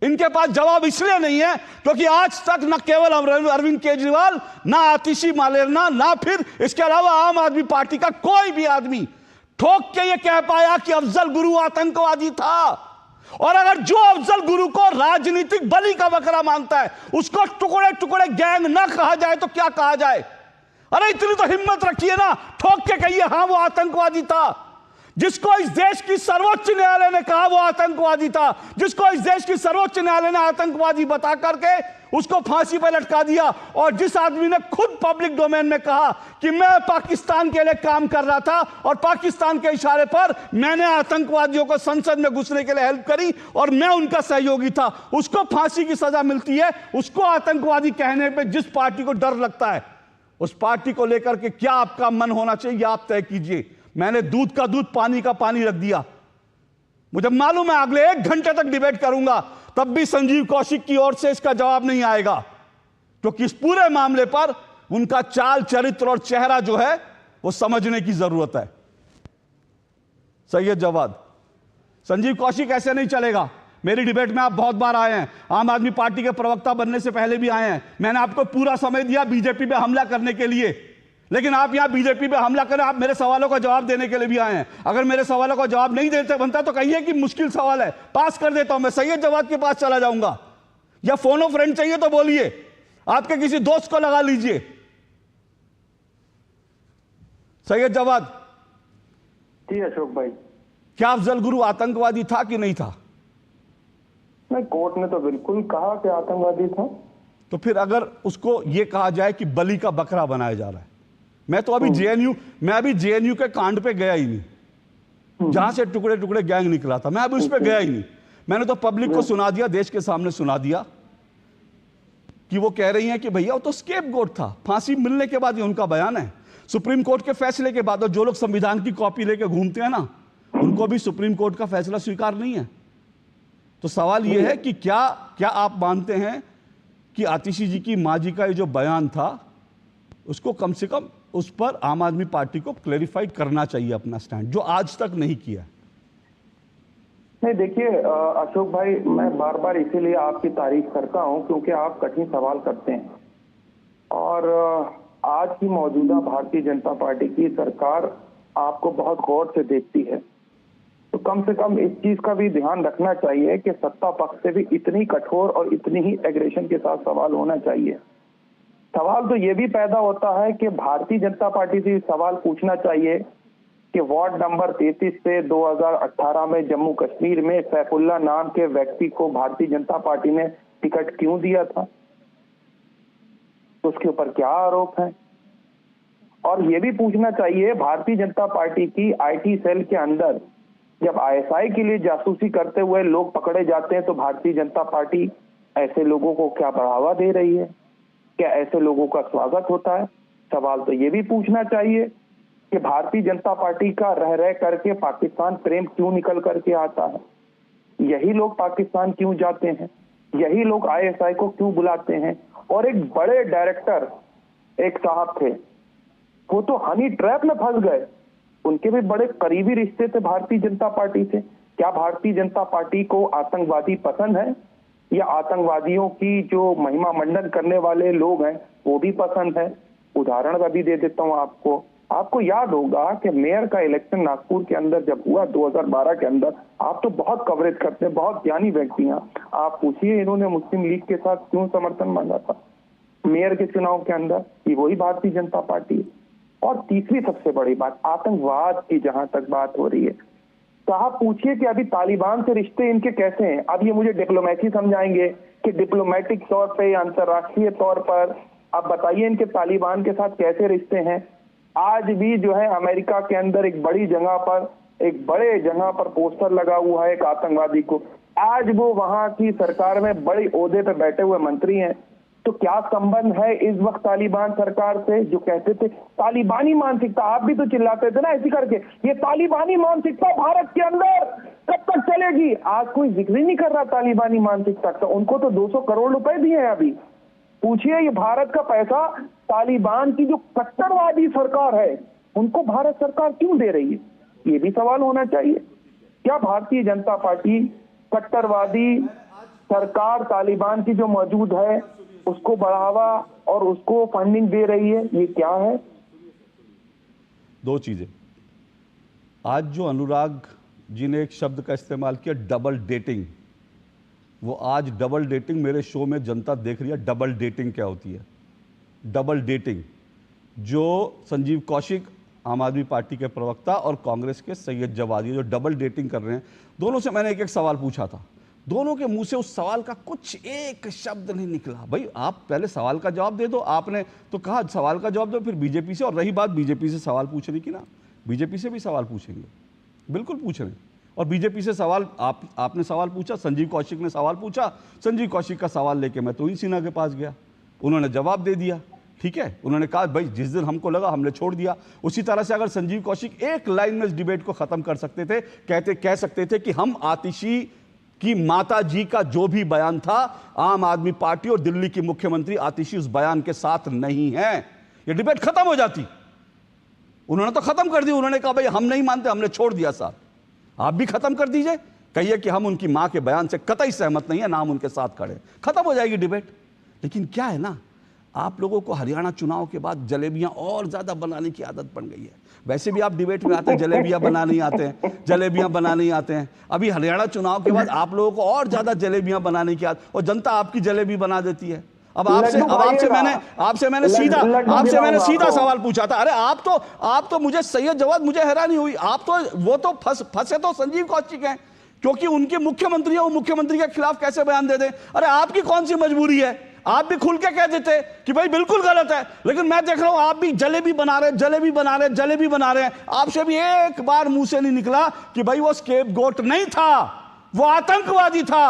इनके पास जवाब इसलिए नहीं है क्योंकि आज तक न केवल अरविंद केजरीवाल, ना आतिशी मालेरना, ना फिर इसके अलावा आम आदमी पार्टी का कोई भी आदमी ठोक के ये कह पाया कि अफजल गुरु आतंकवादी था। और अगर जो अफजल गुरु को राजनीतिक बलि का बकरा मानता है उसको टुकड़े टुकड़े गैंग ना कहा जाए तो क्या कहा जाए? अरे इतनी तो हिम्मत रखिए ना, ठोक के कहिए हाँ वो आतंकवादी था। जिसको इस देश की सर्वोच्च न्यायालय ने कहा वो आतंकवादी था, जिसको इस देश की सर्वोच्च न्यायालय ने आतंकवादी बता करके उसको फांसी पर लटका दिया, और जिस आदमी ने खुद पब्लिक डोमेन में कहा कि मैं पाकिस्तान के लिए काम कर रहा था और पाकिस्तान के इशारे पर मैंने आतंकवादियों को संसद में घुसने के लिए हेल्प करी और मैं उनका सहयोगी था, उसको फांसी की सजा मिलती है। उसको आतंकवादी कहने पे जिस पार्टी को डर लगता है उस पार्टी को लेकर के क्या आपका मन होना चाहिए आप तय कीजिए। मैंने दूध का दूध पानी का पानी रख दिया। मुझे मालूम है अगले 1 घंटे तक डिबेट करूंगा, तब भी संजीव कौशिक की ओर से इसका जवाब नहीं आएगा, क्योंकि इस पूरे मामले पर उनका चाल चरित्र और चेहरा जो है वो समझने की जरूरत है। सैयद जवाद, संजीव कौशिक ऐसे नहीं चलेगा। मेरी डिबेट में आप बहुत बार आए हैं, आम आदमी पार्टी के प्रवक्ता बनने से पहले भी आए हैं। मैंने आपको पूरा समय दिया बीजेपी पे हमला करने के लिए, लेकिन आप यहां बीजेपी पे हमला करें, आप मेरे सवालों का जवाब देने के लिए भी आए हैं। अगर मेरे सवालों का जवाब नहीं देते बनता तो कहिए कि मुश्किल सवाल है, पास कर देता हूं, मैं सैयद जवाद के पास चला जाऊंगा। या फोन ऑफ फ्रेंड चाहिए तो बोलिए, आपके किसी दोस्त को लगा लीजिए। सैयद जवाद जी अशोक भाई, क्या अफजल गुरु आतंकवादी था कि नहीं था? नहीं, कोर्ट ने तो बिल्कुल कहा कि आतंकवादी था। तो फिर अगर उसको यह कहा जाए कि बलि का बकरा बनाया जा रहा है, मैं तो अभी जेएनयू के कांड पे गया ही नहीं, जहां से टुकड़े टुकड़े गैंग निकला था, मैं अभी उस पर गया ही नहीं। मैंने तो पब्लिक को सुना दिया, देश के सामने सुना दिया कि वो कह रही हैं कि भैया वो तो स्केपगोट था। फांसी मिलने के बाद ये उनका बयान है, सुप्रीम कोर्ट के फैसले के बाद। और जो लोग संविधान की कॉपी लेके घूमते हैं ना, उनको भी सुप्रीम कोर्ट का फैसला स्वीकार नहीं है। तो सवाल यह है कि क्या आप मानते हैं कि आतिशी जी की मां जी का ये जो बयान था उसको कम से कम उस पर आम आदमी पार्टी को क्लैरिफाइड करना चाहिए अपना स्टैंड, जो आज तक नहीं किया। नहीं देखिए अशोक भाई, मैं बार बार इसीलिए आपकी तारीफ करता हूं क्योंकि आप कठिन सवाल करते हैं और आज की मौजूदा भारतीय जनता पार्टी की सरकार आपको बहुत गौर से देखती है, तो कम से कम इस चीज का भी ध्यान रखना चाहिए कि सत्ता पक्ष से भी इतनी कठोर और इतनी ही एग्रेशन के साथ सवाल होना चाहिए। सवाल तो ये भी पैदा होता है कि भारतीय जनता पार्टी से सवाल पूछना चाहिए कि वार्ड नंबर 33 से 2018 में जम्मू कश्मीर में सैफुल्ला नाम के व्यक्ति को भारतीय जनता पार्टी ने टिकट क्यों दिया था, उसके ऊपर क्या आरोप है। और ये भी पूछना चाहिए भारतीय जनता पार्टी की आईटी सेल के अंदर जब आईएसआई के लिए जासूसी करते हुए लोग पकड़े जाते हैं तो भारतीय जनता पार्टी ऐसे लोगों को क्या बढ़ावा दे रही है, क्या ऐसे लोगों का स्वागत होता है। सवाल तो ये भी पूछना चाहिए कि भारतीय जनता पार्टी का रह रह करके पाकिस्तान प्रेम क्यों निकल करके आता है, यही लोग पाकिस्तान क्यों जाते हैं, यही लोग आईएसआई को क्यों बुलाते हैं। और एक बड़े डायरेक्टर एक साहब थे, वो तो हनी ट्रैप में फंस गए, उनके भी बड़े करीबी रिश्ते थे भारतीय जनता पार्टी से। क्या भारतीय जनता पार्टी को आतंकवादी पसंद है या आतंकवादियों की जो महिमा मंडन करने वाले लोग हैं वो भी पसंद है। उदाहरण का भी दे देता हूं आपको याद होगा कि मेयर का इलेक्शन नागपुर के अंदर जब हुआ 2012 के अंदर, आप तो बहुत कवरेज करते हैं, बहुत ज्ञानी व्यक्ति हैं, आप पूछिए इन्होंने मुस्लिम लीग के साथ क्यों समर्थन मांगा था मेयर के चुनाव के अंदर, ये वही भारतीय जनता पार्टी है। और तीसरी सबसे बड़ी बात, आतंकवाद की जहां तक बात हो रही है, साहब पूछिए कि अभी तालिबान से रिश्ते इनके कैसे हैं। अब ये मुझे डिप्लोमेसी समझाएंगे कि डिप्लोमेटिक तौर पे या अंतर्राष्ट्रीय तौर पर अब बताइए इनके तालिबान के साथ कैसे रिश्ते हैं। आज भी जो है अमेरिका के अंदर एक बड़े जगह पर पोस्टर लगा हुआ है एक आतंकवादी को, आज वो वहां की सरकार में बड़े ओहदे पे बैठे हुए मंत्री हैं। तो क्या संबंध है इस वक्त तालिबान सरकार से, जो कहते थे तालिबानी मानसिकता, आप भी तो चिल्लाते थे ना ऐसी करके, ये तालिबानी मानसिकता भारत के अंदर कब तक चलेगी। आज कोई जिक्र ही नहीं कर रहा तालिबानी मानसिकता का। उनको तो 200 करोड़ रुपए दिए हैं अभी। पूछिए ये भारत का पैसा तालिबान की जो कट्टरवादी सरकार है उनको भारत सरकार क्यों दे रही है, ये भी सवाल होना चाहिए। क्या भारतीय जनता पार्टी कट्टरवादी सरकार तालिबान की जो मौजूद है उसको बढ़ावा और उसको फंडिंग दे रही है, ये क्या है। दो चीजें, आज जो अनुराग जी ने एक शब्द का इस्तेमाल किया डबल डेटिंग, वो आज डबल डेटिंग मेरे शो में जनता देख रही है। डबल डेटिंग क्या होती है, डबल डेटिंग जो संजीव कौशिक आम आदमी पार्टी के प्रवक्ता और कांग्रेस के सैयद जवादी जो डबल डेटिंग कर रहे हैं, दोनों से मैंने एक एक सवाल पूछा था, दोनों के मुंह से उस सवाल का कुछ एक शब्द नहीं निकला। भाई आप पहले सवाल का जवाब दे दो, आपने तो कहा सवाल का जवाब दो, फिर बीजेपी से, और रही बात बीजेपी से सवाल पूछने की ना, बीजेपी से भी सवाल पूछेंगे, बिल्कुल पूछ रहे हैं। और बीजेपी से सवाल आपने सवाल पूछा, संजीव कौशिक ने सवाल पूछा, संजीव कौशिक का सवाल लेके मैं तोहिन सिन्हा के पास गया, उन्होंने जवाब दे दिया, ठीक है। उन्होंने कहा भाई जिस दिन हमको लगा हमने छोड़ दिया। उसी तरह से अगर संजीव कौशिक एक लाइन में इस डिबेट को खत्म कर सकते थे, कह सकते थे कि हम आतिशी की माता जी का जो भी बयान था, आम आदमी पार्टी और दिल्ली की मुख्यमंत्री आतिशी उस बयान के साथ नहीं है, ये डिबेट खत्म हो जाती। उन्होंने तो खत्म कर दी, उन्होंने कहा भाई हम नहीं मानते, हमने छोड़ दिया साथ, आप भी खत्म कर दीजिए, कहिए कि हम उनकी मां के बयान से कतई सहमत नहीं है, नाम उनके साथ खड़े, खत्म हो जाएगी डिबेट। लेकिन क्या है ना, आप लोगों को हरियाणा चुनाव के बाद जलेबियां और ज्यादा बनाने की आदत बन गई है। वैसे भी आप डिबेट में आते हैं, जलेबियां बनाने आते हैं, जलेबियां बनाने आते हैं, अभी हरियाणा चुनाव के बाद आप लोगों को और ज्यादा जलेबियां बनाने की आदत, और जनता आपकी जलेबी बना देती है। अब आपसे मैंने सीधा सवाल पूछा था। अरे आप तो मुझे सैयद जवाद, मुझे हैरानी हुई, आप तो वो तो फंसे तो संजीव कौशिक हैं, क्योंकि उनके मुख्यमंत्री है, वो मुख्यमंत्री के खिलाफ कैसे बयान दे दें। अरे आपकी कौन सी मजबूरी है, आप भी खुल के कह देते कि भाई बिल्कुल गलत है। लेकिन मैं देख रहा हूं आप भी जलेबी बना रहे हैं। आपसे भी एक बार मुंह से नहीं निकला कि भाई वो स्केपगोट नहीं था, वो आतंकवादी था।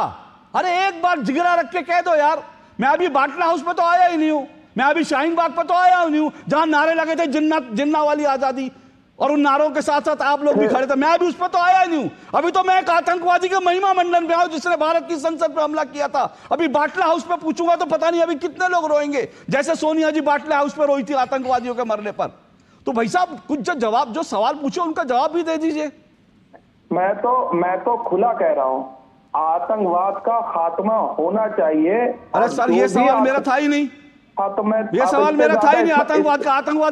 अरे एक बार जिगरा रख के कह दो यार। मैं अभी बाटला हाउस पे तो आया ही नहीं हूं, मैं अभी शाहीन बाग पे तो आया ही नहीं हूं, जहां नारे लगे थे जिन्ना वाली आजादी, और उन नारों के साथ साथ आप लोग भी खड़े थे, मैं अभी उस पर तो आया ही नहीं हूं। अभी तो मैं एक आतंकवादी के महिमा मंडन पे आया जिसने भारत की संसद पर हमला किया था। अभी बाटला हाउस पे पूछूंगा तो पता नहीं अभी कितने लोग रोएंगे, जैसे सोनिया जी बाटला हाउस पे रोई थी आतंकवादियों के मरने पर। तो भाई साहब कुछ जो सवाल पूछे उनका जवाब भी दे दीजिए। मैं तो खुला कह रहा हूं, आतंकवाद का खात्मा होना चाहिए। अरे सर, ये सवाल मेरा था ही नहीं। हाँ, तो मैं ये सवाल मेरा था ही नहीं। आतंकवाद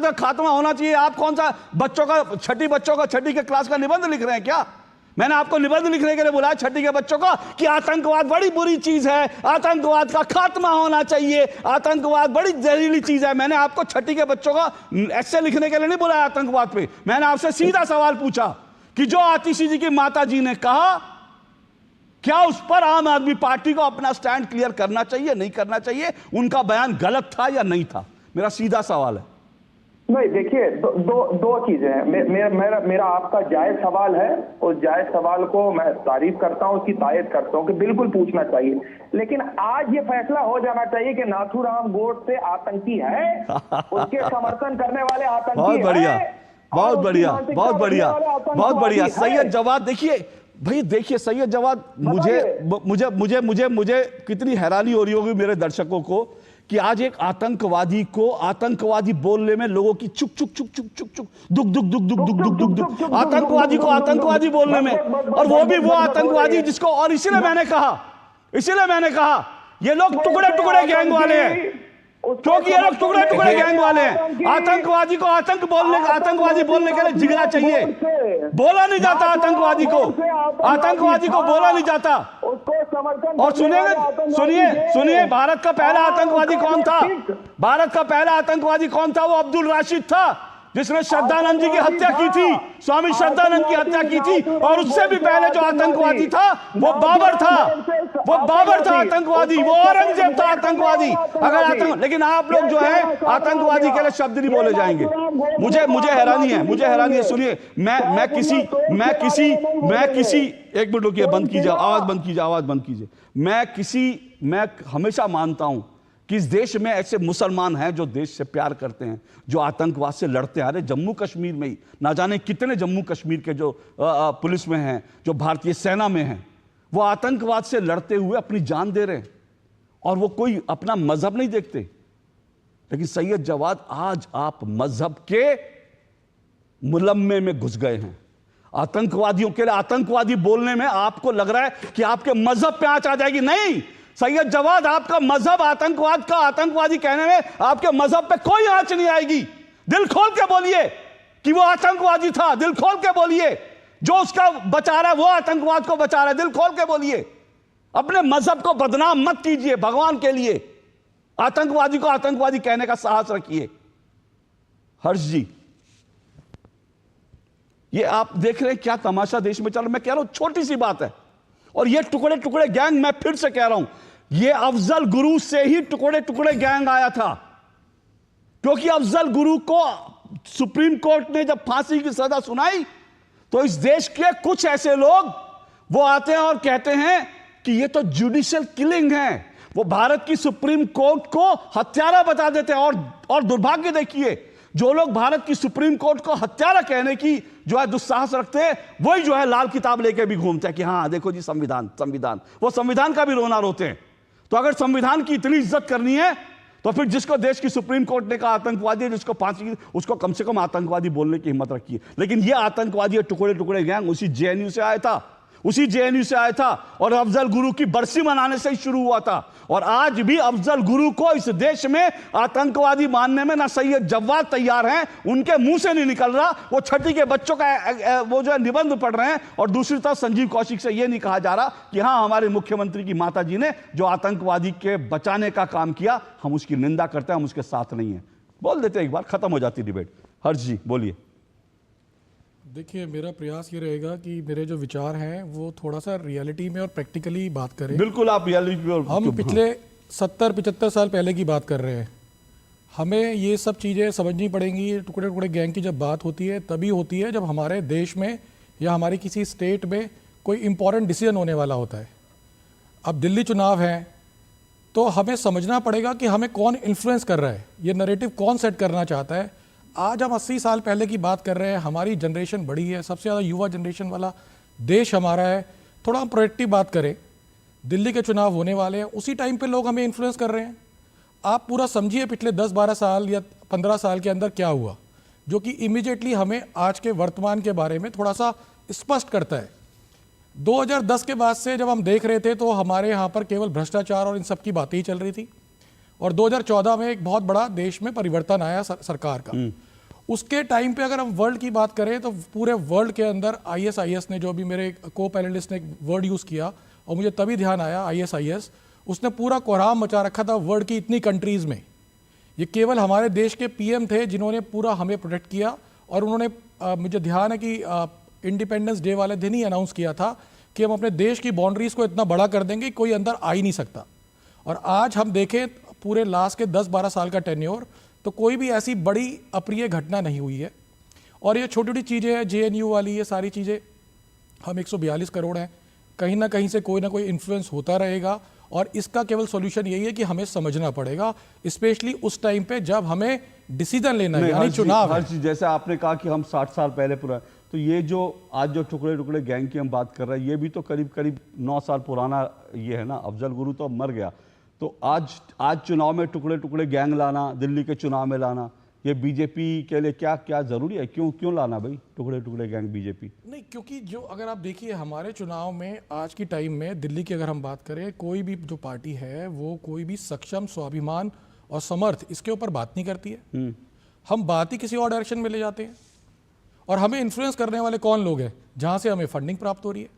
का खात्मा होना चाहिए। आप कौन सा छठी के क्लास का निबंध लिख रहे हैं क्या? मैंने आपको निबंध लिखने के लिए बुलाया छठी के बच्चों को कि आतंकवाद बड़ी बुरी चीज है, आतंकवाद का खात्मा होना चाहिए, आतंकवाद बड़ी जहरीली चीज है। मैंने आपको छठी के बच्चों का ऐसे लिखने के लिए नहीं बुलाया आतंकवाद पे। मैंने आपसे सीधा सवाल पूछा कि जो आतिशी जी की माता जी ने कहा, क्या उस पर आम आदमी पार्टी को अपना स्टैंड क्लियर करना चाहिए, नहीं करना चाहिए? उनका बयान गलत था या नहीं था? मेरा सीधा सवाल है। नहीं, देखिए, दो चीजें हैं। मेरा आपका जायज सवाल है, उस जायज सवाल को मैं तारीफ करता हूं, उसकी तायद करता हूं कि बिल्कुल पूछना चाहिए। लेकिन आज ये फैसला हो जाना चाहिए कि नाथूराम गोडसे आतंकी है, उसके समर्थन करने वाले आतंकी बहुत बढ़िया, बहुत और बढ़िया, उसकी बहुत बढ़िया, मानसिकता बहुत बढ़िया। है। सैयद जवाद, देखिए भाई, देखिए सैयद जवाद, मुझे कितनी हैरानी हो रही होगी मेरे दर्शकों को कि आज एक आतंकवादी को आतंकवादी बोलने में लोगों की चुक चुक चुक चुक चुक चुक दुक दुक दुक दुक दुक दुक दुक दुक आतंकवादी को आतंकवादी बोलने में, और वो भी वो आतंकवादी जिसको, और इसीलिए मैंने कहा ये लोग टुकड़े टुकड़े गैंग वाले हैं, क्योंकि ये लोग टुकड़े टुकड़े गैंग वाले हैं। आतंकवादी को आतंकवादी बोलने के लिए जिगरा चाहिए। बोला नहीं जाता आतंकवादी को बोला नहीं जाता। और सुनिए, भारत का पहला आतंकवादी कौन था? वो अब्दुल राशिद था, जिसने श्रद्धानंद जी की हत्या की थी, स्वामी श्रद्धानंद की हत्या की थी। और उससे भी पहले जो आतंकवादी था वो बाबर था आतंकवादी, वो औरंगजेब था आतंकवादी। लेकिन आप लोग जो है आतंकवादी के लिए शब्द नहीं बोले जाएंगे। मुझे हैरानी है। सुनिए, मैं किसी एक मिनट रुकिए, बंद कीजिए, आवाज बंद कीजिए। मैं हमेशा मानता हूं कि इस देश में ऐसे मुसलमान हैं जो देश से प्यार करते हैं, जो आतंकवाद से लड़ते हैं। अरे जम्मू कश्मीर में ही ना जाने कितने जम्मू कश्मीर के जो पुलिस में हैं, जो भारतीय सेना में हैं, वो आतंकवाद से लड़ते हुए अपनी जान दे रहे हैं, और वो कोई अपना मजहब नहीं देखते। लेकिन सैयद जवाद, आज आप मजहब के मुलम्मे में घुस गए हैं। आतंकवादियों के लिए आतंकवादी बोलने में आपको लग रहा है कि आपके मजहब पे आंच आ जाएगी। नहीं सैयद जवाद, आपका मजहब आतंकवाद का आतंकवादी कहने में आपके मजहब पे कोई आंच नहीं आएगी। दिल खोल के बोलिए कि वो आतंकवादी था, दिल खोल के बोलिए। जो उसका बचा रहा है वो आतंकवाद को बचा रहा है, दिल खोल के बोलिए। अपने मजहब को बदनाम मत कीजिए भगवान के लिए। आतंकवादी को आतंकवादी कहने का साहस रखिए। हर्ष जी, ये आप देख रहे हैं क्या तमाशा देश में चल रहा है। मैं कह रहा हूं छोटी सी बात है, और ये टुकड़े टुकड़े गैंग, मैं फिर से कह रहा हूं, ये अफजल गुरु से ही टुकड़े टुकड़े गैंग आया था। क्योंकि अफजल गुरु को सुप्रीम कोर्ट ने जब फांसी की सजा सुनाई, तो इस देश के कुछ ऐसे लोग वो आते हैं और कहते हैं कि ये तो जुडिशियल किलिंग है। वो भारत की सुप्रीम कोर्ट को हत्यारा बता देते हैं। और दुर्भाग्य देखिए, जो लोग भारत की सुप्रीम कोर्ट को हत्यारा कहने की जो है दुस्साहस रखते हैं, वही जो है लाल किताब लेके भी घूमते हैं कि हाँ देखो जी संविधान। वो संविधान का भी रोना रोते हैं। तो अगर संविधान की इतनी इज्जत करनी है, तो फिर जिसको देश की सुप्रीम कोर्ट ने कहा आतंकवादी, जिसको फांसी, उसको कम से कम आतंकवादी बोलने की हिम्मत रखी है। लेकिन ये आतंकवादी टुकड़े टुकड़े गैंग उसी जेएनयू से आया था, और अफजल गुरु की बरसी मनाने से ही शुरू हुआ था। और आज भी अफजल गुरु को इस देश में आतंकवादी मानने में ना सैयद जवाद तैयार हैं, उनके मुंह से नहीं निकल रहा। वो छठी के बच्चों का वो जो है निबंध पढ़ रहे हैं, और दूसरी तरफ संजीव कौशिक से ये नहीं कहा जा रहा कि हाँ हमारे मुख्यमंत्री की माता जी ने जो आतंकवादी के बचाने का काम किया, हम उसकी निंदा करते हैं, हम उसके साथ नहीं है। बोल देते एक बार, खत्म हो जाती डिबेट। हर्ष जी बोलिए। देखिए, मेरा प्रयास ये रहेगा कि मेरे जो विचार हैं वो थोड़ा सा रियलिटी में और प्रैक्टिकली बात करें। बिल्कुल, आप रियलिटी में। हम पिछले 70-75 साल पहले की बात कर रहे हैं। हमें ये सब चीज़ें समझनी पड़ेंगी। टुकड़े टुकड़े गैंग की जब बात होती है तभी होती है जब हमारे देश में या हमारी किसी स्टेट में कोई इम्पॉर्टेंट डिसीजन होने वाला होता है। अब दिल्ली चुनाव है, तो हमें समझना पड़ेगा कि हमें कौन इन्फ्लुएंस कर रहा है, ये नैरेटिव कौन सेट करना चाहता है। आज हम 80 साल पहले की बात कर रहे हैं। हमारी जनरेशन बड़ी है, सबसे ज़्यादा युवा जनरेशन वाला देश हमारा है। थोड़ा हम प्रोएक्टिव बात करें। दिल्ली के चुनाव होने वाले हैं, उसी टाइम पे लोग हमें इन्फ्लुएंस कर रहे हैं। आप पूरा समझिए पिछले 10-12 साल या 15 साल के अंदर क्या हुआ। जो कि इमीडिएटली हमें आज के वर्तमान के बारे में थोड़ा सा स्पष्ट करता है। 2010 के बाद से जब हम देख रहे थे तो हमारे यहाँ पर केवल भ्रष्टाचार और इन सब की बातें ही चल रही थी, और 2014 में एक बहुत बड़ा देश में परिवर्तन आया सरकार का। उसके टाइम पे अगर हम वर्ल्ड की बात करें तो पूरे वर्ल्ड के अंदर ISIS ने, जो भी मेरे को पैनलिस्ट ने एक वर्ड यूज़ किया और मुझे तभी ध्यान आया, ISIS, उसने पूरा कोहराम मचा रखा था वर्ल्ड की इतनी कंट्रीज़ में। ये केवल हमारे देश के PM थे जिन्होंने पूरा हमें प्रोटेक्ट किया, और उन्होंने मुझे ध्यान है कि इंडिपेंडेंस डे वाले दिन ही अनाउंस किया था कि हम अपने देश की बाउंड्रीज को इतना बड़ा कर देंगे कि कोई अंदर आ ही नहीं सकता। और आज हम देखें पूरे लास्ट के 10-12 साल का टेन्योर, तो कोई भी ऐसी बड़ी अप्रिय घटना नहीं हुई है। और ये छोटी छोटी चीज़ें हैं, JNU वाली, ये सारी चीज़ें, हम 142 करोड़ हैं, कहीं ना कहीं से कोई ना कोई इन्फ्लुएंस होता रहेगा, और इसका केवल सॉल्यूशन यही है कि हमें समझना पड़ेगा, स्पेशली उस टाइम पे जब हमें डिसीजन लेना है, यानी चुनाव है। जैसे आपने कहा कि हम 60 साल पहले पूरा, तो ये जो आज जो टुकड़े टुकड़े गैंग की हम बात कर रहे हैं, ये भी तो करीब करीब 9 साल पुराना ये है ना। अफजल गुरु तो अब मर गया, तो आज चुनाव में टुकड़े टुकड़े गैंग लाना, दिल्ली के चुनाव में लाना, ये बीजेपी के लिए क्या क्या जरूरी है? क्यों लाना भाई टुकड़े टुकड़े गैंग बीजेपी? नहीं, क्योंकि जो अगर आप देखिए हमारे चुनाव में आज की टाइम में दिल्ली की अगर हम बात करें, कोई भी जो पार्टी है वो कोई भी सक्षम, स्वाभिमान और समर्थ इसके ऊपर बात नहीं करती है। हम बात ही किसी और डायरेक्शन में ले जाते हैं, और हमें इन्फ्लुएंस करने वाले कौन लोग हैं? जहां से हमें फंडिंग प्राप्त हो रही है।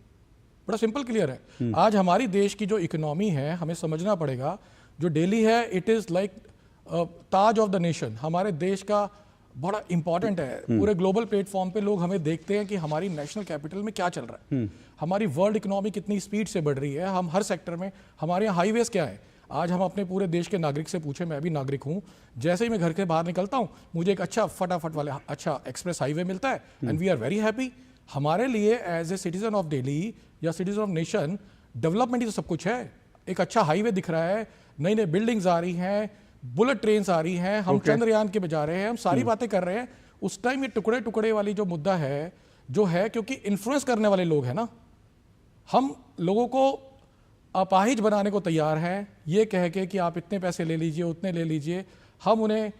बड़ा सिंपल क्लियर है। आज हमारी देश की जो इकोनॉमी है, हमें समझना पड़ेगा, जो दिल्ली है it is like Taj of the nation, हमारे देश का बड़ा इंपॉर्टेंट है। पूरे ग्लोबल प्लेटफॉर्म पे लोग हमें देखते हैं कि हमारी नेशनल कैपिटल में क्या चल रहा है, हमारी वर्ल्ड इकोनॉमी कितनी स्पीड से बढ़ रही है, हम हर सेक्टर में, हमारे यहाँ हाईवेज क्या है। आज हम अपने पूरे देश के नागरिक से पूछे, मैं भी नागरिक हूँ, जैसे ही मैं घर के बाहर निकलता हूँ मुझे एक अच्छा फटाफट वाले अच्छा एक्सप्रेस हाईवे मिलता है, and we are very happy. हमारे लिए as a citizen of Delhi या सिटीजन ऑफ नेशन, डेवलपमेंट ही तो सब कुछ है। एक अच्छा हाईवे दिख रहा है, नई नई बिल्डिंग्स आ रही हैं, बुलेट ट्रेन्स आ रही हैं, हम चंद्रयान के बजा रहे हैं, हम सारी बातें कर रहे हैं। उस टाइम ये टुकड़े टुकड़े वाली जो मुद्दा है, जो है, क्योंकि इन्फ्लुएंस करने वाले लोग हैं ना, हम लोगों को अपाहिज बनाने को तैयार हैं, ये कह के कि आप इतने पैसे ले लीजिए, उतने ले लीजिए, हम उन्हें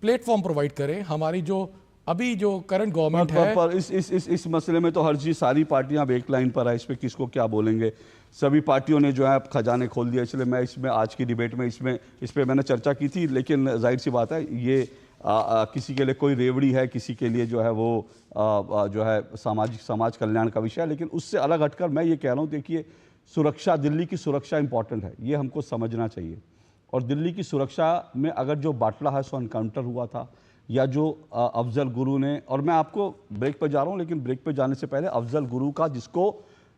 प्लेटफॉर्म प्रोवाइड करें। हमारी जो अभी जो करंट गवर्नमेंट है, पर इस मसले में तो हर चीज, सारी पार्टियां अब एक लाइन पर है, इस पे किसको क्या बोलेंगे। सभी पार्टियों ने जो है खजाने खोल दिया, इसलिए मैं इसमें आज की डिबेट में इस पे मैंने चर्चा की थी, लेकिन जाहिर सी बात है ये किसी के लिए कोई रेवड़ी है, किसी के लिए जो है वो जो है समाज कल्याण का विषय है। लेकिन उससे अलग हटकर मैं ये कह रहा हूँ, देखिए सुरक्षा, दिल्ली की सुरक्षा इंपॉर्टेंट है, ये हमको समझना चाहिए। और दिल्ली की सुरक्षा में अगर जो बाटला है सो एनकाउंटर हुआ था, या जो अफजल गुरु ने, और मैं आपको ब्रेक पर जा रहा हूँ, लेकिन ब्रेक पर जाने से पहले अफजल गुरु का, जिसको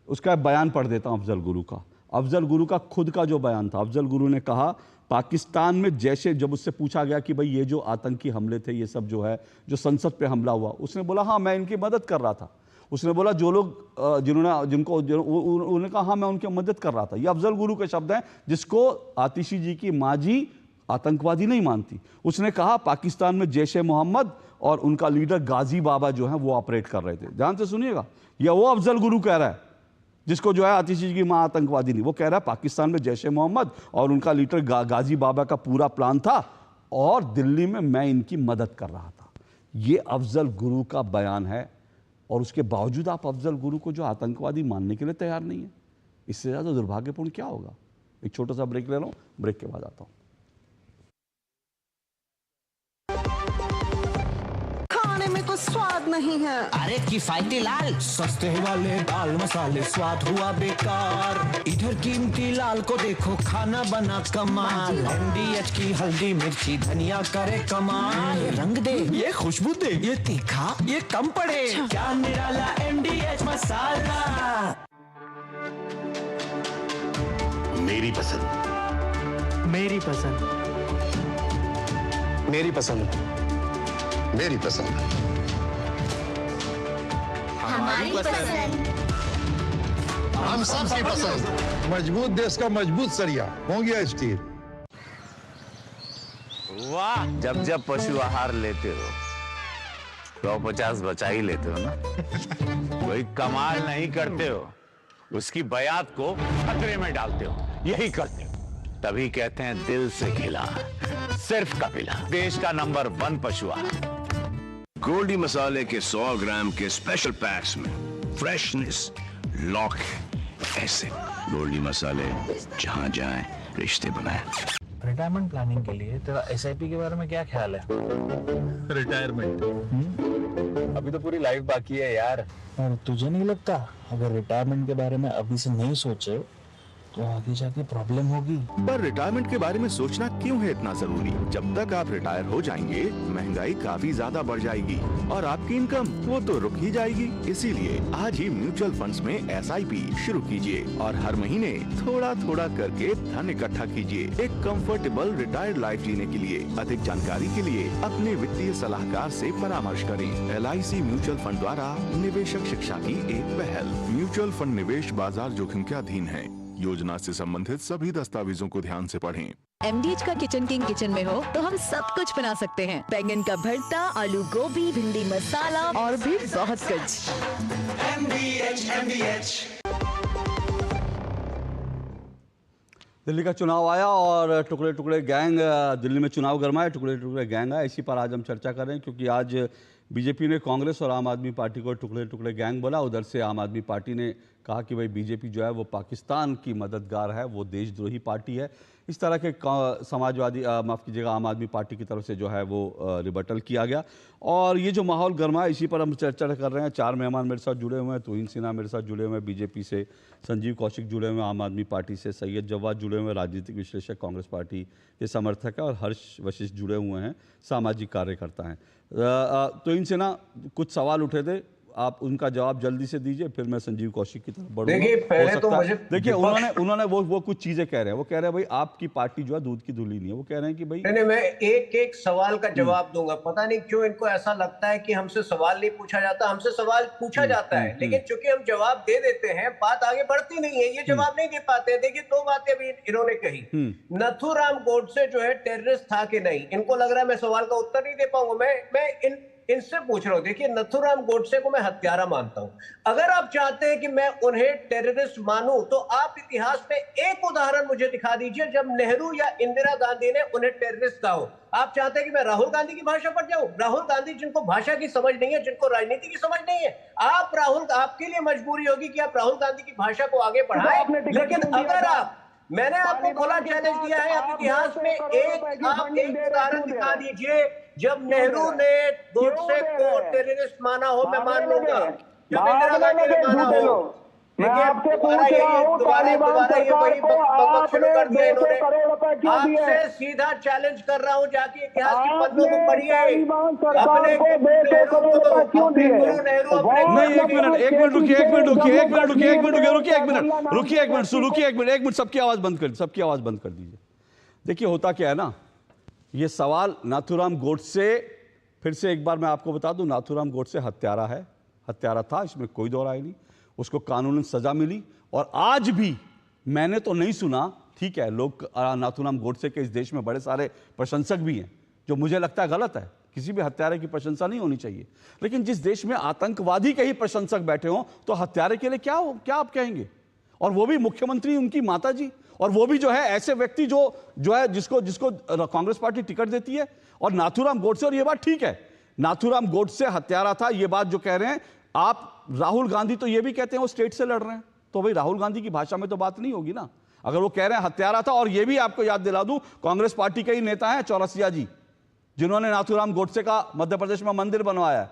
उसका बयान पढ़ देता हूँ अफजल गुरु का। अफजल गुरु का खुद का जो बयान था, अफजल गुरु ने कहा पाकिस्तान में जैसे, जब उससे पूछा गया कि भाई ये जो आतंकी हमले थे, ये सब जो है, जो संसद पे हमला हुआ, उसने बोला हाँ मैं इनकी मदद कर रहा था। उसने बोला जो लोग उन्होंने कहा हाँ मैं उनकी मदद कर रहा था। ये अफजल गुरु के शब्द हैं, जिसको आतिशी जी की माँ जी आतंकवादी नहीं मानती। उसने कहा पाकिस्तान में जैशे मोहम्मद और उनका लीडर गाजी बाबा जो है वो ऑपरेट कर रहे थे। ध्यान से सुनिएगा, यह वो अफजल गुरु कह रहा है जिसको जो है आतिशी जी की माँ आतंकवादी नहीं, वो कह रहा है पाकिस्तान में जैशे मोहम्मद और उनका लीडर गाजी बाबा का पूरा प्लान था, और दिल्ली में मैं इनकी मदद कर रहा था। ये अफजल गुरु का बयान है, और उसके बावजूद आप अफजल गुरु को जो आतंकवादी मानने के लिए तैयार नहीं है। इससे ज़्यादा दुर्भाग्यपूर्ण क्या होगा। एक छोटा सा ब्रेक ले रहा हूँ, ब्रेक के बाद आता हूँ। खाने में तो स्वाद नहीं है। अरे किफायती लाल, सस्ते वाले दाल मसाले, स्वाद हुआ बेकार। इधर कीमती लाल को देखो, खाना बना कमाल। MDH की हल्दी मिर्ची धनिया करे कमाल। ये रंग दे, ये खुशबू दे, ये तीखा, ये कम पड़े। क्या निराला MDH मसाला। मेरी पसंद, मेरी पसंद, मेरी पसंद, मेरी पसंद, हमारी पसंद, हम सबकी पसंद। मजबूत देश का मजबूत सरिया हो गया स्टील। वाह, जब जब पशु आहार लेते हो 150 बचा ही लेते हो ना। कोई कमाल नहीं करते हो, उसकी बयात को खतरे में डालते हो, यही करते हो। तभी कहते हैं दिल से खिला, सिर्फ कपिला, देश का नंबर 1 पशु आहार। गोल्डी मसाले के 100 ग्राम के स्पेशल पैक्स में फ्रेशनेस लॉक है। ऐसे गोल्डी मसाले जहां जाएं रिश्ते बनाएं। रिटायरमेंट प्लानिंग के लिए तेरा एसआईपी के बारे में क्या ख्याल है? रिटायरमेंट अभी तो पूरी लाइफ बाकी है यार। और तुझे नहीं लगता अगर रिटायरमेंट के बारे में अभी से नहीं सोचे तो आगे जाके प्रॉब्लम होगी? पर रिटायरमेंट के बारे में सोचना क्यों है इतना जरूरी? जब तक आप रिटायर हो जाएंगे महंगाई काफी ज्यादा बढ़ जाएगी और आपकी इनकम वो तो रुक ही जाएगी। इसीलिए आज ही म्यूचुअल फंड्स में एसआईपी शुरू कीजिए और हर महीने थोड़ा थोड़ा करके धन इकट्ठा कीजिए एक कंफर्टेबल रिटायर्ड लाइफ जीने के लिए। अधिक जानकारी के लिए अपने वित्तीय सलाहकार से परामर्श करें। LIC म्यूचुअल फंड द्वारा निवेशक शिक्षा की एक पहल। म्यूचुअल फंड निवेश बाजार जोखिम के अधीन है। योजना से संबंधित सभी दस्तावेजों को ध्यान से पढ़ें। MDH का किचन किंग किचन में हो तो हम सब कुछ बना सकते हैं। बैंगन का भरता, आलू गोभी, भिंडी मसाला और भी बहुत कुछ। MDH। दिल्ली का चुनाव आया और टुकड़े टुकड़े गैंग दिल्ली में चुनाव गरमाए, टुकड़े टुकड़े गैंग आए। इसी पर आज हम चर्चा कर रहे हैं क्योंकि आज बीजेपी ने कांग्रेस और आम आदमी पार्टी को टुकड़े टुकड़े गैंग बोला। उधर से आम आदमी पार्टी ने कहा कि भाई बीजेपी जो है वो पाकिस्तान की मददगार है, वो देशद्रोही पार्टी है। इस तरह के समाजवादी माफ़ कीजिएगा आम आदमी पार्टी की तरफ से जो है वो रिबटल किया गया और ये जो माहौल गर्मा है इसी पर हम चर्चा कर रहे हैं। 4 मेहमान मेरे साथ जुड़े हुए हैं। तोहिन सिन्हा मेरे साथ जुड़े हुए हैं बीजेपी से, संजीव कौशिक जुड़े हुए हैं आम आदमी पार्टी से, सैयद जवाद जुड़े हुए हैं राजनीतिक विश्लेषक कांग्रेस पार्टी के समर्थक है और हर्ष वशिष्ठ जुड़े हुए हैं सामाजिक कार्यकर्ता हैं। तोहिन सिन्हा, कुछ सवाल उठे थे, आप उनका जवाब जल्दी से दीजिए, फिर मैं संजीव कौशिक की तरफ बढ़ूंगा। देखिए पहले तो मुझे देखिए उन्होंने वो कुछ चीजें कह रहे हैं। वो कह रहे हैं भाई आपकी पार्टी जो है दूध की धुली नहीं है। वो कह रहे हैं कि भाई नहीं, मैं एक एक सवाल का जवाब दूंगा। पता नहीं क्यों इनको ऐसा लगता है कि हमसे सवाल नहीं पूछा जाता। हमसे सवाल पूछा जाता है लेकिन चूंकि हम जवाब दे देते हैं बात आगे बढ़ती नहीं है। ये जवाब नहीं दे पाते। देखिए 2 बातें भी इन्होंने कही। नथुराम गोडसे जो है टेररिस्ट था कि नहीं, इनको लग रहा है मैं सवाल का उत्तर नहीं दे पाऊंगा। मैं इनसे पूछ रहा हूं। देखिए नथुराम गोडसे को मैं हत्यारा मानता हूं। अगर आप चाहते हैं कि मैं उन्हें टेररिस्ट मानूं तो आप इतिहास में एक उदाहरण मुझे दिखा दीजिए जब नेहरू या इंदिरा गांधी ने उन्हें टेररिस्ट कहा हो। आप चाहते हैं कि मैं राहुल गांधी की भाषा पर जाऊं? राहुल गांधी जिनको भाषा की समझ नहीं है, जिनको राजनीति की समझ नहीं है, आपके लिए मजबूरी होगी कि आप राहुल गांधी की भाषा को आगे बढ़ाएं। लेकिन अगर मैंने आपको खुला चैलेंज दिया है, आप इतिहास में एक उदाहरण दिखा दीजिए जब नेहरू ने गोडसे को टेररिस्ट माना हो। मैं मान लूंगा जब इंदिरा गांधी ने माना हो। मैं आपसे पूछ रहा हूं तालिबान सरकार को आपने 200 करोड़ रुपए क्यों दिए? आपसे सीधा चैलेंज कर रहा हूं, जाके इतिहास की पन्नों को पढ़िए। तालिबान सरकार को 200 करोड़ रुपए क्यों दिए? नहीं, एक मिनट रुकिए, एक मिनट सबकी आवाज बंद कर दीजिए। देखिए होता क्या है ना, ये सवाल नाथूराम गोडसे, फिर से एक बार मैं आपको बता दूं, नाथूराम गोडसे हत्यारा है, हत्यारा था, इसमें कोई दो राय नहीं। उसको कानूनन सजा मिली और आज भी मैंने तो नहीं सुना, ठीक है, लोग नाथूराम गोडसे के इस देश में बड़े सारे प्रशंसक भी हैं, जो मुझे लगता है गलत है। किसी भी हत्यारे की प्रशंसा नहीं होनी चाहिए, लेकिन जिस देश में आतंकवादी के ही प्रशंसक बैठे हों तो हत्यारे के लिए क्या आप कहेंगे? और वो भी मुख्यमंत्री उनकी माता जी, और वो भी जो है ऐसे व्यक्ति जो है जिसको कांग्रेस पार्टी टिकट देती है। और नाथूराम गोडसे, और ये बात ठीक है, नाथूराम गोडसे हत्यारा था, ये बात जो कह रहे हैं आप। राहुल गांधी तो ये भी कहते हैं वो स्टेट से लड़ रहे हैं, तो भाई राहुल गांधी की भाषा में तो बात नहीं होगी ना। अगर वो कह रहे हैं हत्यारा था, और ये भी आपको याद दिला दूं, कांग्रेस पार्टी के ही नेता हैं चौरसिया जी, जिन्होंने नाथूराम गोडसे का मध्य प्रदेश में मंदिर बनवाया है।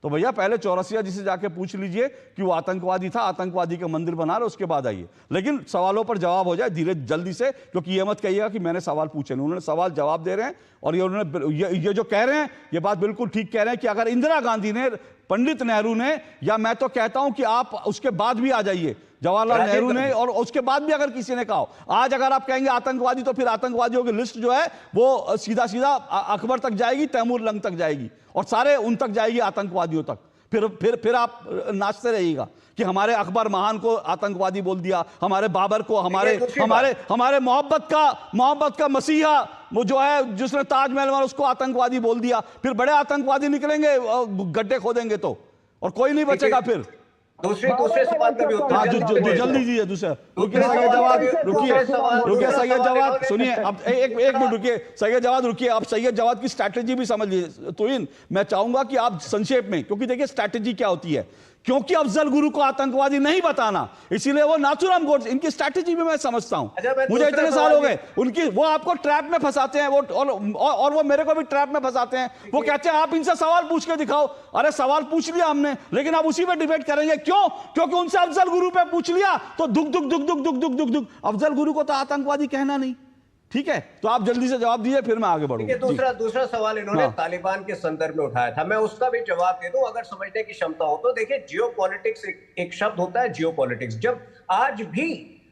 तो भैया पहले चौरसिया जी से जाके पूछ लीजिए कि वो आतंकवादी था, आतंकवादी के मंदिर बना रहे, उसके बाद आइए। लेकिन सवालों पर जवाब हो जाए धीरे जल्दी से, क्योंकि ये मत कहिएगा कि मैंने सवाल पूछे नहीं। उन्होंने सवाल जवाब दे रहे हैं, और ये जो कह रहे हैं ये बात बिल्कुल ठीक कह रहे हैं कि अगर इंदिरा गांधी ने, पंडित नेहरू ने, या मैं तो कहता हूं कि आप उसके बाद भी आ जाइए, जवाहरलाल नेहरू ने, और उसके बाद भी अगर किसी ने कहा, आज अगर आप कहेंगे आतंकवादी, तो फिर आतंकवादियों की लिस्ट जो है वो सीधा सीधा अकबर तक जाएगी, तैमूर लंग तक जाएगी, और सारे उन तक जाएगी आतंकवादियों तक। फिर आप नाचते रहिएगा कि हमारे अकबर महान को आतंकवादी बोल दिया, हमारे बाबर को, हमारे मोहब्बत का मसीहा वो जो है जिसने ताजमहल में, उसको आतंकवादी बोल दिया। फिर बड़े आतंकवादी निकलेंगे, गड्ढे खोदेंगे तो, और कोई नहीं बचेगा फिर। दूसरे सवाल का भी उत्तर जल्दी दीजिए दूसरा। रुकिए सैयद जवाद, रुकिए सैयद जवाद, सुनिए अब एक मिनट रुकिए सैयद जवाद, रुकिए। आप सैयद जवाद की स्ट्रैटेजी भी समझ लीजिए। तो मैं चाहूंगा कि आप संक्षेप में, क्योंकि देखिए स्ट्रैटेजी क्या होती है, क्योंकि अफजल गुरु को आतंकवादी नहीं बताना, इसीलिए वो नाथूराम गोडसे, इनकी स्ट्रैटेजी भी मैं समझता हूं। मुझे इतने साल हो गए उनकी, वो आपको ट्रैप में फंसाते हैं, वो और वो मेरे को भी ट्रैप में फंसाते हैं। वो कहते हैं आप इनसे सवाल पूछ के दिखाओ। अरे सवाल पूछ लिया हमने, लेकिन अब उसी पे डिबेट करेंगे। क्यों? क्योंकि उनसे अफजल गुरु पे पूछ लिया तो दुख दुख दुख दुख दुख दुख दुख दुख। अफजल गुरु को तो आतंकवादी कहना नहीं। ठीक है, तो आप जल्दी से जवाब दीजिए, फिर मैं आगे बढ़ूंगा। दूसरा सवाल इन्होंने तालिबान के संदर्भ में उठाया था, मैं उसका भी जवाब दे दूं अगर समझने की क्षमता हो तो। देखिए जियोपॉलिटिक्स एक शब्द होता है, जियोपॉलिटिक्स। जब आज भी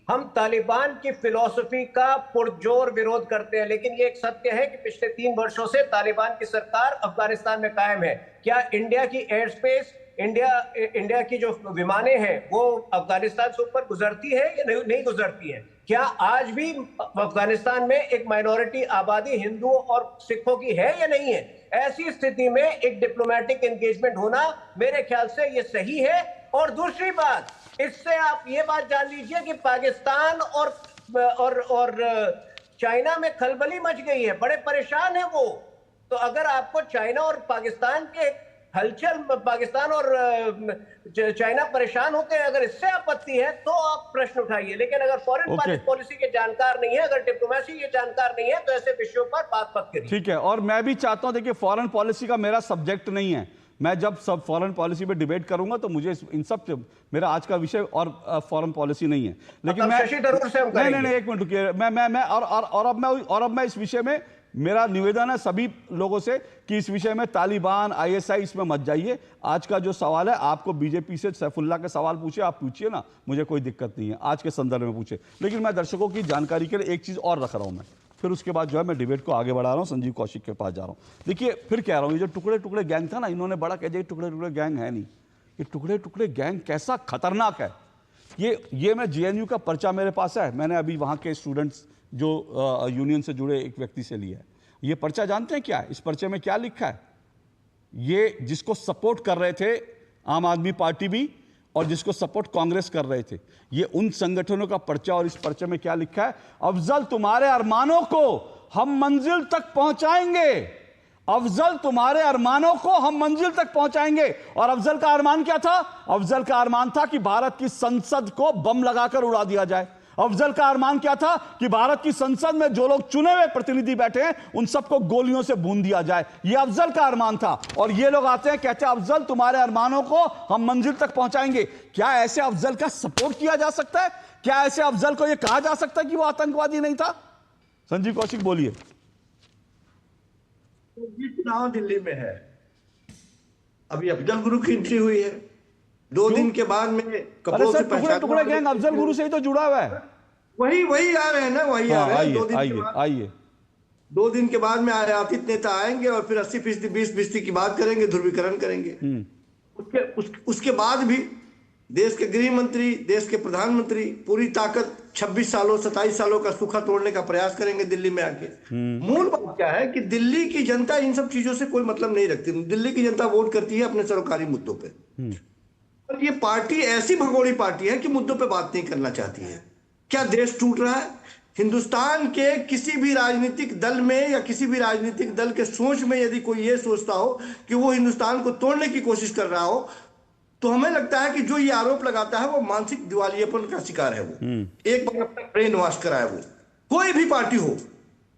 हम तालिबान की फिलॉसफी का पुरजोर विरोध करते हैं, लेकिन ये एक सत्य है कि पिछले 3 वर्षों से तालिबान की सरकार अफगानिस्तान में कायम है। क्या इंडिया की एयर स्पेस, इंडिया की जो विमानें हैं वो अफगानिस्तान से ऊपर गुजरती है या नहीं गुजरती है? क्या आज भी अफगानिस्तान में एक माइनॉरिटी आबादी हिंदुओं और सिखों की है या नहीं है? ऐसी स्थिति में एक डिप्लोमेटिक एंगेजमेंट होना मेरे ख्याल से ये सही है। और दूसरी बात, इससे आप ये बात जान लीजिए कि पाकिस्तान और चाइना में खलबली मच गई है, बड़े परेशान है वो। तो अगर आपको चाइना और पाकिस्तान के हलचल, पाकिस्तान और चाइना परेशान होते हैं, अगर इससे आपत्ति है तो आप प्रश्न उठाइए। लेकिन अगर फॉरेन पॉलिसी के जानकार नहीं है, अगर डिप्लोमेसी ये जानकार नहीं है, तो ऐसे विषयों पर बात मत करिए। ठीक है, और मैं भी चाहता हूं, देखिए फॉरेन पॉलिसी का मेरा सब्जेक्ट नहीं है। मैं जब सब फॉरेन पॉलिसी पे डिबेट करूंगा तो मुझे इन सब, मेरा आज का विषय और फॉरेन पॉलिसी नहीं है। लेकिन मैं नहीं, एक मिनट रुकिए। मैं और अब मैं इस विषय में, मेरा निवेदन है सभी लोगों से कि इस विषय में तालिबान, ISI, इसमें मत जाइए। आज का जो सवाल है, आपको बीजेपी से सैफुल्ला के सवाल पूछे, आप पूछिए ना, मुझे कोई दिक्कत नहीं है, आज के संदर्भ में पूछे। लेकिन मैं दर्शकों की जानकारी के लिए एक चीज और रख रहा हूं मैं, फिर उसके बाद जो है मैं डिबेट को आगे बढ़ा रहा हूं, संजीव कौशिक के पास जा रहा हूं। देखिए फिर कह रहा हूं, ये जो टुकड़े टुकड़े गैंग था ना, इन्होंने बड़ा कह दिया टुकड़े टुकड़े गैंग है नहीं। ये टुकड़े टुकड़े गैंग कैसा खतरनाक है, ये मैं JNU का पर्चा मेरे पास है, मैंने अभी वहां के स्टूडेंट्स जो यूनियन से जुड़े एक व्यक्ति से लिया है। ये पर्चा जानते हैं क्या है? इस पर्चे में क्या लिखा है? ये जिसको सपोर्ट कर रहे थे आम आदमी पार्टी भी, और जिसको सपोर्ट कांग्रेस कर रहे थे, ये उन संगठनों का पर्चा। और इस पर्चे में क्या लिखा है? अफजल तुम्हारे अरमानों को हम मंजिल तक पहुंचाएंगे। अफजल तुम्हारे अरमानों को हम मंजिल तक पहुंचाएंगे। और अफजल का अरमान क्या था? अफजल का अरमान था कि भारत की संसद को बम लगाकर उड़ा दिया जाए। अफजल का अरमान क्या था? कि भारत की संसद में जो लोग चुने हुए प्रतिनिधि बैठे हैं उन सबको गोलियों से भून दिया जाए। यह अफजल का अरमान था। और ये लोग आते हैं, कहते हैं अफजल तुम्हारे अरमानों को हम मंजिल तक पहुंचाएंगे। क्या ऐसे अफजल का सपोर्ट किया जा सकता है? क्या ऐसे अफजल को यह कहा जा सकता है कि वो आतंकवादी नहीं था? संजीव कौशिक बोलिए। चुनाव दिल्ली में है, अभी अफजल गुरु की एंट्री हुई है। 2 दिन के बाद में टुकड़े गैंग अफजल गुरु से ही तो जुड़ा हुआ है। वही आ रहे हैं ना, वही आ रहे हैं। आइए 2 दिन के बाद में आयातित नेता आएंगे और फिर 80%, 20% की बात करेंगे, ध्रुवीकरण करेंगे। उसके बाद भी देश के गृह मंत्री, देश के प्रधानमंत्री पूरी ताकत 26 सालों 27 सालों का सूखा तोड़ने का प्रयास करेंगे दिल्ली में आके। मूल बात क्या है कि दिल्ली की जनता इन सब चीजों से कोई मतलब नहीं रखती। दिल्ली की जनता वोट करती है अपने सरकारी मुद्दों पे। और ये पार्टी ऐसी भगोड़ी पार्टी है कि मुद्दों पे बात नहीं करना चाहती है। क्या देश टूट रहा है? हिंदुस्तान के किसी भी राजनीतिक दल में या किसी भी राजनीतिक दल के सोच में यदि कोई ये सोचता हो कि वो हिंदुस्तान को तोड़ने की कोशिश कर रहा हो, तो हमें लगता है कि जो ये आरोप लगाता है वो मानसिक दिवालियेपन का शिकार है। वो एक बार अपना ब्रेन वॉश करा है। वो कोई भी पार्टी हो,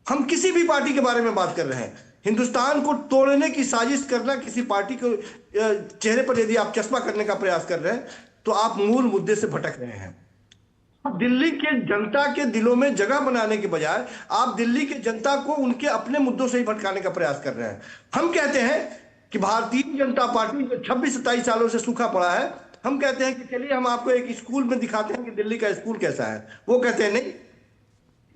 हम किसी भी पार्टी के बारे में बात कर रहे हैं, हिंदुस्तान को तोड़ने की साजिश करना, किसी पार्टी को चेहरे पर यदि आप चश्मा करने का प्रयास कर रहे हैं तो आप मूल मुद्दे से भटक रहे हैं। दिल्ली के जनता के दिलों में जगह बनाने के बजाय आप दिल्ली के जनता को उनके अपने मुद्दों से ही भटकाने का प्रयास कर रहे हैं। हम कहते हैं कि भारतीय जनता पार्टी जो 26-27 सालों से सूखा पड़ा है, हम कहते हैं कि चलिए हम आपको एक स्कूल में दिखाते हैं कि दिल्ली का स्कूल कैसा है। वो कहते हैं नहीं,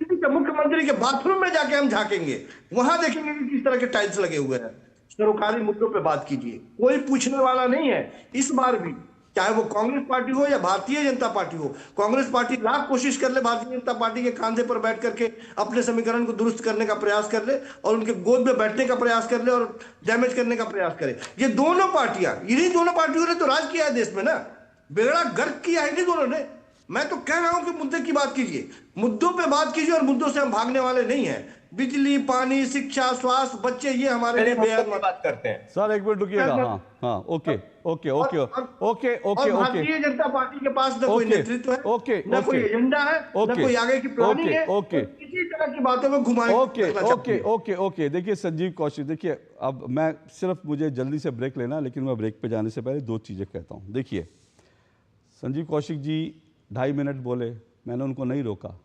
दिल्ली के मुख्यमंत्री के बाथरूम में जाके हम झांकेंगे, वहां देखेंगे कि किस तरह के टाइल्स लगे हुए हैं। सरकारी मुद्दों पे बात कीजिए, कोई पूछने वाला नहीं है। इस बार भी चाहे वो कांग्रेस पार्टी हो या भारतीय जनता पार्टी हो, कांग्रेस पार्टी लाख कोशिश कर ले भारतीय जनता पार्टी के कंधे पर बैठ करके अपने समीकरण को दुरुस्त करने का प्रयास कर ले और उनके गोद में बैठने का प्रयास कर ले और डैमेज करने का प्रयास करे। ये दोनों पार्टियां, इन्हीं दोनों पार्टियों ने तो राज किया है देश में ना। बेड़ा गर्क किया है नहीं दोनों ने। मैं तो कह रहा हूं कि मुद्दे की बात कीजिए, मुद्दों पे बात कीजिए, और मुद्दों से हम भागने वाले नहीं हैं। बिजली, पानी, शिक्षा, स्वास्थ्य, बच्चे, ये हमारे लिए बेहद बात करते हैं। सर एक मिनट रुकिएगा। हाँ okay okay okay okay okay. Bharatiya Janata party के पास न कोई नेतृत्व है, न कोई एजेंडा है, न कोई आगे की प्लानिंग है, किसी तरह की बातों में घुमाए। ओके। देखिए संजीव कौशिक, देखिए अब मैं सिर्फ, मुझे जल्दी से ब्रेक लेना, लेकिन मैं ब्रेक पे जाने से पहले दो चीजें कहता हूँ। देखिए संजीव कौशिक जी 2.5 मिनट बोले, मैंने उनको नहीं रोका,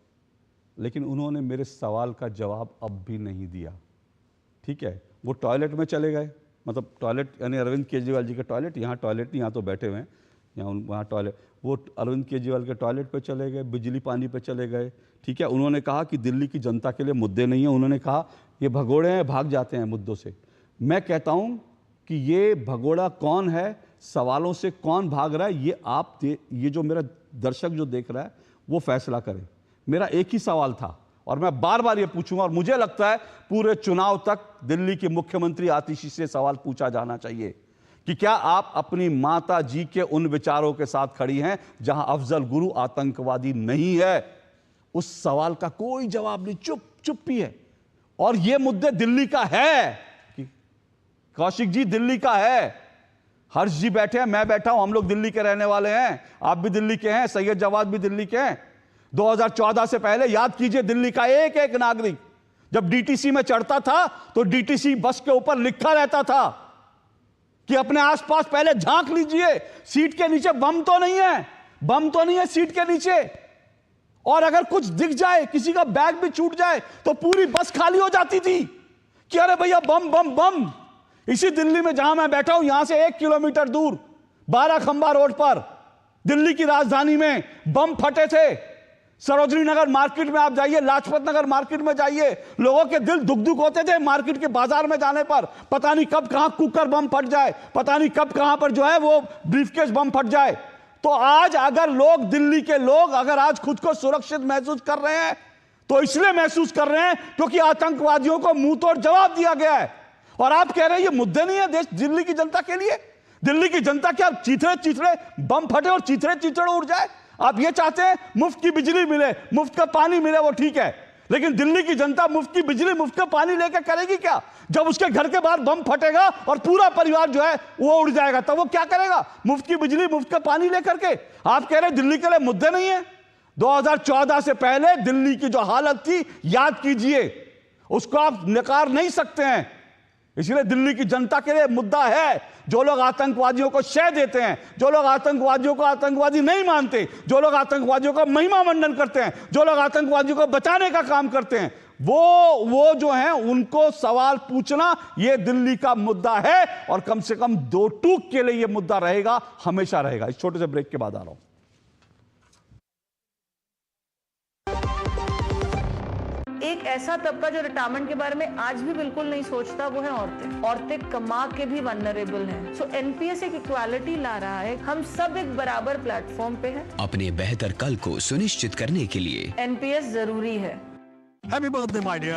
लेकिन उन्होंने मेरे सवाल का जवाब अब भी नहीं दिया। ठीक है, वो टॉयलेट में चले गए, मतलब टॉयलेट यानी अरविंद केजरीवाल जी का टॉयलेट, यहाँ टॉयलेट नहीं, यहाँ तो बैठे हुए हैं, यहाँ वहाँ टॉयलेट, वो अरविंद केजरीवाल के टॉयलेट पे चले गए, बिजली पानी पे चले गए। ठीक है, उन्होंने कहा कि दिल्ली की जनता के लिए मुद्दे नहीं हैं, उन्होंने कहा ये भगोड़े हैं, भाग जाते हैं मुद्दों से। मैं कहता हूँ कि ये भगोड़ा कौन है, सवालों से कौन भाग रहा है, ये जो मेरा दर्शक जो देख रहा है वो फैसला करे। मेरा एक ही सवाल था और मैं बार बार ये पूछूंगा, और मुझे लगता है पूरे चुनाव तक दिल्ली की मुख्यमंत्री आतिशी से सवाल पूछा जाना चाहिए कि क्या आप अपनी माता जी के उन विचारों के साथ खड़ी हैं जहां अफजल गुरु आतंकवादी नहीं है। उस सवाल का कोई जवाब नहीं, चुप्पी है। और ये मुद्दे दिल्ली का है, कौशिक जी दिल्ली का है, हर्ष जी बैठे हैं, मैं बैठा हूं, हम लोग दिल्ली के रहने वाले हैं, आप भी दिल्ली के हैं, सैयद जवाद भी दिल्ली के हैं। 2014 से पहले याद कीजिए, दिल्ली का एक एक नागरिक जब डीटीसी में चढ़ता था तो डीटीसी बस के ऊपर लिखा रहता था कि अपने आसपास पहले झांक लीजिए, सीट के नीचे बम तो नहीं है सीट के नीचे, और अगर कुछ दिख जाए, किसी का बैग भी छूट जाए तो पूरी बस खाली हो जाती थी कि अरे भैया बम बम बम। इसी दिल्ली में जहां मैं बैठा हूं, यहां से 1 किलोमीटर दूर 12 खंबा रोड पर दिल्ली की राजधानी में बम फटे थे। सरोजनी नगर मार्केट में आप जाइए, लाजपत नगर मार्केट में जाइए, लोगों के दिल दुख दुख होते थे मार्केट के बाजार में जाने पर, पता नहीं कब कहां कुकर बम फट जाए, पता नहीं कब कहां पर जो है वो ब्रीफकेस बम फट जाए। तो आज अगर लोग, दिल्ली के लोग अगर आज खुद को सुरक्षित महसूस कर रहे हैं तो इसलिए महसूस कर रहे हैं क्योंकि आतंकवादियों को मुंह तोड़ जवाब दिया गया है। और आप कह रहे हैं ये मुद्दे नहीं है देश, दिल्ली की जनता के लिए। दिल्ली की जनता क्या चीथड़े बम फटे और चीथड़े उड़ जाए? आप ये चाहते हैं मुफ्त की बिजली मिले, मुफ्त का पानी मिले, वो ठीक है, लेकिन दिल्ली की जनता मुफ्त की बिजली, मुफ्त का पानी लेकर करेगी क्या? जब उसके घर के बाहर बम फटेगा और पूरा परिवार जो है वो उड़ जाएगा, तब वो क्या करेगा? मुफ्त की बिजली, मुफ्त का पानी लेकर के। आप कह रहे हैं दिल्ली के लिए मुद्दे नहीं है। 2014 से पहले दिल्ली की जो हालत थी याद कीजिए, उसको आप नकार नहीं सकते हैं। इसलिए दिल्ली की जनता के लिए मुद्दा है। जो लोग आतंकवादियों को शय देते हैं, जो लोग आतंकवादियों को आतंकवादी नहीं मानते, जो लोग आतंकवादियों का महिमा मंडन करते हैं, जो लोग आतंकवादियों को बचाने का काम करते हैं, वो जो हैं उनको सवाल पूछना ये दिल्ली का मुद्दा है, और कम से कम 2 टूक के लिए ये मुद्दा रहेगा, हमेशा रहेगा। इस छोटे से ब्रेक के बाद आ रहा हूं। एक ऐसा तबका जो रिटायरमेंट के बारे में आज भी बिल्कुल नहीं सोचता, वो है औरतें। औरतें कमा के भी वल्नरेबल हैं। सो एनपीएस एक इक्वालिटी ला रहा है, हम सब एक बराबर प्लेटफॉर्म पे हैं। अपने बेहतर कल को सुनिश्चित करने के लिए एनपीएस जरूरी है। Happy birthday my dear.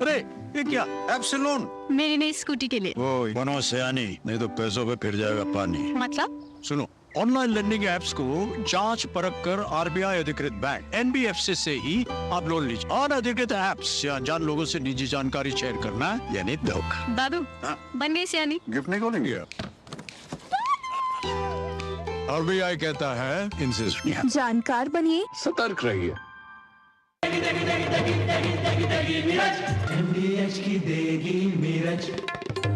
अरे ये क्या एप्सिलॉन? मेरी नई स्कूटी के लिए। वो बनो सयानी, नहीं तो पैसों पे फिर जाएगा पानी। मतलब? सुनो, ऑनलाइन लर्निंग ऐप्स को जांच परख कर आरबीआई अधिकृत बैंक एनबीएफसी से ही आप लोन लीजिए। और अधिकृत ऐप्स या अनजान लोगों से निजी जानकारी शेयर करना है यानी धोखा। दादू बन गई सियानी। गिफ्ट नहीं खोलेंगे? आरबीआई कहता है इनसे जानकार बनिए, सतर्क रहिए। एमडीएच की देगी मिर्च,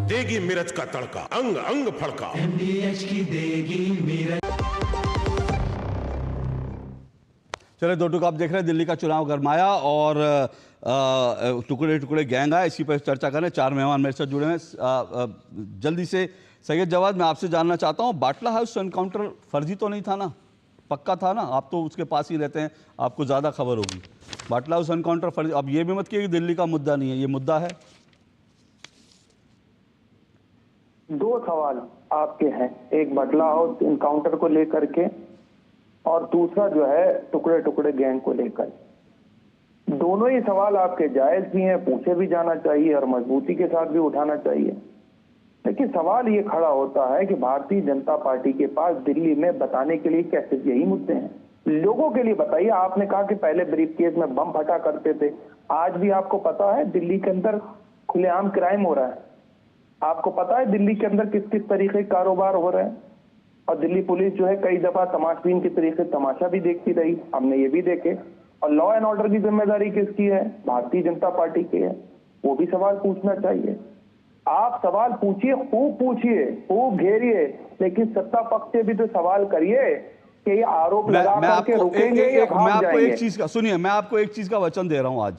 देगी मिर्च का तड़का, अंग अंग फड़का। एमडीएच की देगी मिर्च। चले दो टुक, आप देख रहे हैं दिल्ली का चुनाव गरमाया और टुकड़े टुकड़े गैंग आया, इसी पर चर्चा करें। 4 मेहमान मेरे साथ जुड़े हैं। जल्दी से सैयद जवाद, मैं आपसे जानना चाहता हूँ, बाटला हाउस एनकाउंटर फर्जी तो नहीं था ना? पक्का था ना? आप तो उसके पास ही रहते हैं, आपको ज़्यादा खबर होगी। बाटला हाउस एनकाउंटर फर्जी, अब ये भी मत किए कि दिल्ली का मुद्दा नहीं है, ये मुद्दा है। 2 सवाल आपके हैं, एक बाटला हाउस एनकाउंटर को लेकर के और दूसरा जो है टुकड़े टुकड़े गैंग को लेकर। दोनों ही सवाल आपके जायज भी हैं, पूछे भी जाना चाहिए और मजबूती के साथ भी उठाना चाहिए। देखिए, सवाल ये खड़ा होता है कि भारतीय जनता पार्टी के पास दिल्ली में बताने के लिए क्या सिर्फ यही मुद्दे हैं? लोगों के लिए बताइए। आपने कहा कि पहले ब्रीफकेस में बम फटा करते थे, आज भी आपको पता है दिल्ली के अंदर खुलेआम क्राइम हो रहा है। आपको पता है दिल्ली के अंदर किस किस तरीके के कारोबार हो रहे हैं। और दिल्ली पुलिस जो है कई दफा तमाशबीन के तरीके तमाशा भी देखती रही, हमने ये भी देखे। और लॉ एंड ऑर्डर की जिम्मेदारी किसकी है? भारतीय जनता पार्टी की है। वो भी सवाल पूछना चाहिए। आप सवाल पूछिए, खूब घेरिए, लेकिन सत्ता पक्ष से भी तो सवाल करिए कि ये आरोप लगा करके रुकेंगे या भाग मैं आपको जाएंगे? एक चीज का सुनिए, मैं आपको एक चीज का वचन दे रहा हूं आज,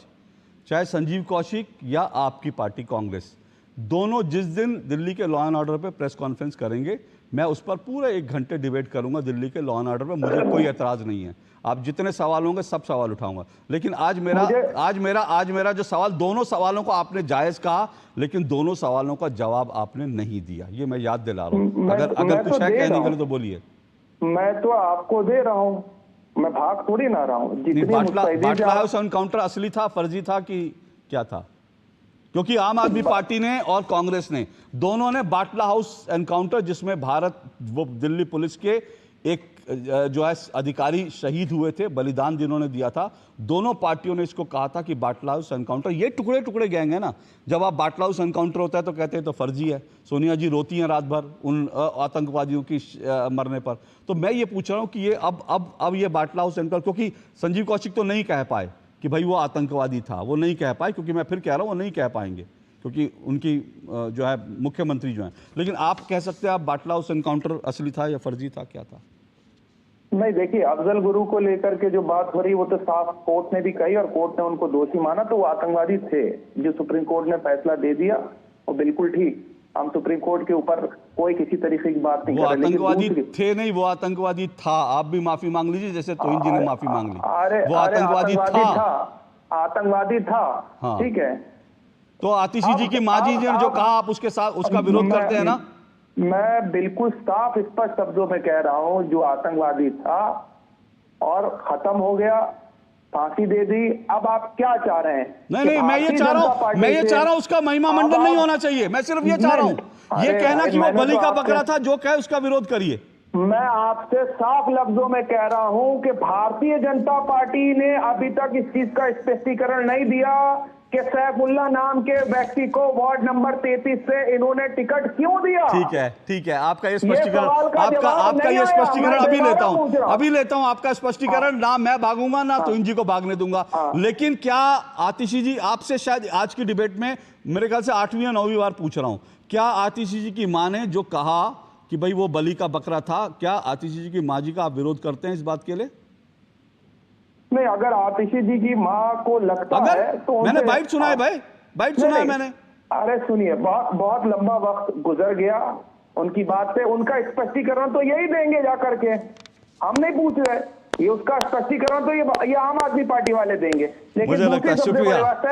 चाहे संजीव कौशिक या आपकी पार्टी कांग्रेस, दोनों जिस दिन दिल्ली के लॉ एंड ऑर्डर पे प्रेस कॉन्फ्रेंस करेंगे, मैं उस पर पूरे 1 घंटे डिबेट करूंगा दिल्ली के लॉ एंड ऑर्डर पे। मुझे कोई एतराज नहीं है। आप जितने सवाल होंगे सब सवाल उठाऊंगा। लेकिन आज मेरा जो सवाल, दोनों सवालों को आपने जायज कहा, लेकिन दोनों सवालों का जवाब आपने नहीं दिया। ये मैं याद दिला रहा हूं। अगर कुछ है कहने के लिए तो बोलिए। मैं तो आपको दे रहा हूं, मैं भाग थोड़ी ना रहा हूं। बाटला हाउस एनकाउंटर असली था, फर्जी था कि क्या था? क्योंकि आम आदमी पार्टी ने और कांग्रेस ने दोनों ने बाटला हाउस एनकाउंटर, जिसमें वो दिल्ली पुलिस के एक जो है अधिकारी शहीद हुए थे, बलिदान जिन्होंने दिया था, दोनों पार्टियों ने इसको कहा था कि बाटला हाउस एनकाउंटर, ये टुकड़े टुकड़े गैंग है ना। जब आप बाटला हाउस एनकाउंटर होता है तो कहते हैं तो फर्जी है। सोनिया जी रोती हैं रात भर उन आतंकवादियों की मरने पर। तो मैं ये पूछ रहा हूँ कि ये अब ये बाटला हाउस एनकाउंटर, क्योंकि संजीव कौशिक तो नहीं कह पाए कि भाई वो आतंकवादी था, वो नहीं कह पाए, क्योंकि मैं फिर कह रहा हूँ वो नहीं कह पाएंगे क्योंकि उनकी जो है मुख्यमंत्री जो है। लेकिन आप कह सकते हैं आप बाटला हाउस एनकाउंटर असली था या फर्जी था, क्या था? नहीं, देखिए, अफजल गुरु को लेकर के जो बात हो रही वो तो साफ कोर्ट ने भी कही और कोर्ट ने उनको दोषी माना, तो वो आतंकवादी थे। जो सुप्रीम कोर्ट ने फैसला दे दिया वो बिल्कुल ठीक। हम सुप्रीम कोर्ट के ऊपर कोई किसी तरीके की बात नहीं वो कर रहे। आतंकवादी थे नहीं, वो आतंकवादी था। आप भी माफी मांग लीजिए जैसे तोहिन जी ने माफी मांग ली। वो आतंकवादी था। हाँ। ठीक है, तो आतिशी जी की माँ जी ने जो कहा आप उसके साथ उसका विरोध करते हैं ना? मैं बिल्कुल साफ स्पष्ट शब्दों में कह रहा हूं, जो आतंकवादी था और खत्म हो गया, फांसी दे दी। अब आप क्या चाह रहे हैं? नहीं, मैं ये चाह रहा हूं उसका महिमा मंडन नहीं होना चाहिए। मैं सिर्फ ये चाह रहा हूं, ये कहना कि वो बलि का बकरा था, जो कहे उसका विरोध करिए। मैं आपसे साफ लफ्जों में कह रहा हूं कि भारतीय जनता पार्टी ने अभी तक इस चीज का स्पष्टीकरण नहीं दिया कि सैफुल्लाह नाम के व्यक्ति को वार्ड नंबर 33 से इन्होंने टिकट क्यों दिया। ठीक है, आपका ये स्पष्टीकरण, आपका ये स्पष्टीकरण अभी लेता हूं आपका स्पष्टीकरण। ना मैं भागूंगा ना तो जी को भागने दूंगा। लेकिन क्या आतिशी जी, आपसे शायद आज की डिबेट में मेरे ख्याल से 8वीं या 9वीं बार पूछ रहा हूं, क्या आतिशी जी की मां ने जो कहा कि भाई वो बलि का बकरा था, क्या आतिशी जी की मां जी का आप विरोध करते हैं इस बात के लिए? नहीं, अगर आतिशी जी की माँ को लगता है तो मैंने बाइट सुना है भाई, बाइट सुना है मैंने। अरे सुनिए, बहुत लंबा वक्त गुजर गया उनकी बात से, उनका स्पष्टीकरण तो यही देंगे जाकर के। हम नहीं पूछ रहे, ये उसका स्पष्टीकरण तो ये आम आदमी पार्टी वाले देंगे। मुझे लगता है,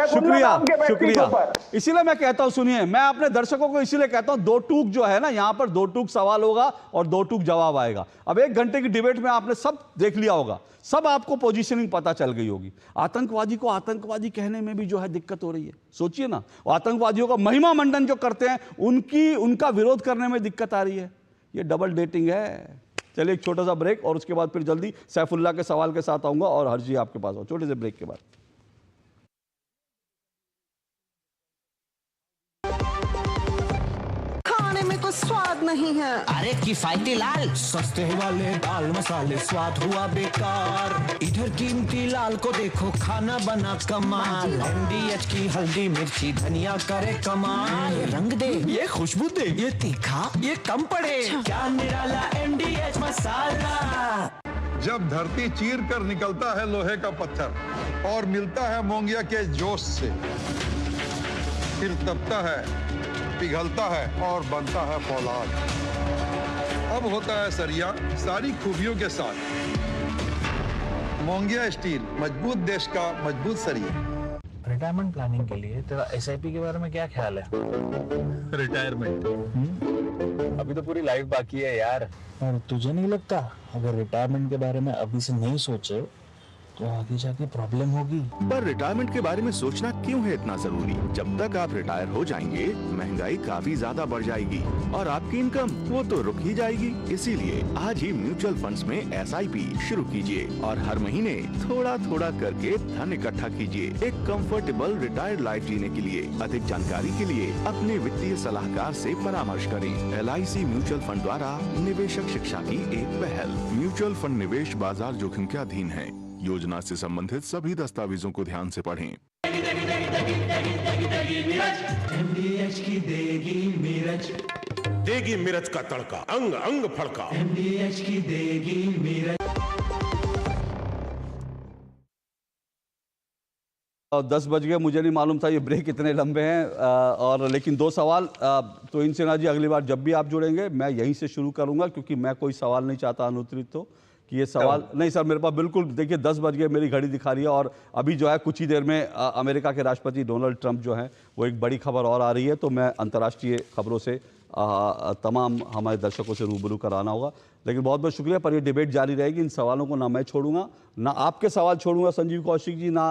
शुक्रिया। इसीलिए मैं कहता हूं, सुनिए, मैं अपने दर्शकों को इसीलिए कहता हूं, 2 टूक जो है ना, यहां पर 2 टूक सवाल होगा और 2 टूक जवाब आएगा। अब 1 घंटे की डिबेट में आपने सब देख लिया होगा, सब आपको पोजीशनिंग पता चल गई होगी। आतंकवादी को आतंकवादी कहने में भी जो है दिक्कत हो रही है, सोचिए ना। आतंकवादियों का महिमा मंडन जो करते हैं उनका विरोध करने में दिक्कत आ रही है। ये डबल डेटिंग है। चलिए एक छोटा सा ब्रेक और उसके बाद फिर जल्दी सैफुल्लाह के सवाल के साथ आऊंगा और हर्जी आपके पास हो। छोटे से ब्रेक के बाद खाने में कोई स्वाद नहीं है। अरे किफायती लाल सस्ते वाले दाल मसाले स्वाद हुआ बेकार। इधर कीमती लाल को देखो खाना बना कमाल। NDH की हल्दी मिर्ची धनिया करे कमाल। ये रंग दे, ये खुशबू दे, ये तीखा, ये कम पड़े। क्या निराला NDH मसाला। जब धरती चीर कर निकलता है लोहे का पत्थर और मिलता है मोंगिया के जोश से, फिर तपता है, पिघलता है और बनता है फौलाद। अब होता है सरिया सारी खूबियों के साथ। मोंगिया स्टील, मजबूत देश का मजबूत सरिया। रिटायरमेंट प्लानिंग के लिए तेरा SIP के बारे में क्या ख्याल है? रिटायरमेंट अभी तो पूरी लाइफ बाकी है यार। और तुझे नहीं लगता अगर रिटायरमेंट के बारे में अभी से नहीं सोचे तो आगे जाके प्रॉब्लम होगी। पर रिटायरमेंट के बारे में सोचना क्यों है इतना जरूरी? जब तक आप रिटायर हो जाएंगे महंगाई काफी ज्यादा बढ़ जाएगी और आपकी इनकम वो तो रुक ही जाएगी। इसीलिए आज ही म्यूचुअल फंड्स में SIP शुरू कीजिए और हर महीने थोड़ा थोड़ा करके धन इकट्ठा कीजिए एक कंफर्टेबल रिटायर्ड लाइफ जीने के लिए। अधिक जानकारी के लिए अपने वित्तीय सलाहकार से परामर्श करें। LIC म्यूचुअल फंड द्वारा निवेशक शिक्षा की एक पहल। म्यूचुअल फंड निवेश बाजार जोखिम के अधीन है। योजना से संबंधित सभी दस्तावेजों को ध्यान से पढ़ें। MDH की देगी मिर्च, देगी मिर्च का तड़का, अंग अंग फड़का। MDH की देगी मिर्च। 10 बज गए, मुझे नहीं मालूम था ये ब्रेक इतने लंबे हैं। और लेकिन 2 सवाल तो इन सिन्हा जी अगली बार जब भी आप जुड़ेंगे मैं यहीं से शुरू करूंगा, क्योंकि मैं कोई सवाल नहीं चाहता अनुत्तरित तो कि ये सवाल नहीं सर मेरे पास बिल्कुल। देखिए 10 बज गए, मेरी घड़ी दिखा रही है और अभी जो है कुछ ही देर में अमेरिका के राष्ट्रपति डोनाल्ड ट्रंप जो हैं वो एक बड़ी खबर और आ रही है, तो मैं अंतर्राष्ट्रीय खबरों से तमाम हमारे दर्शकों से रूबरू कराना होगा। लेकिन बहुत बहुत शुक्रिया। पर ये डिबेट जारी रहेगी। इन सवालों को ना मैं छोड़ूंगा, ना आपके सवाल छोड़ूंगा संजीव कौशिक जी, ना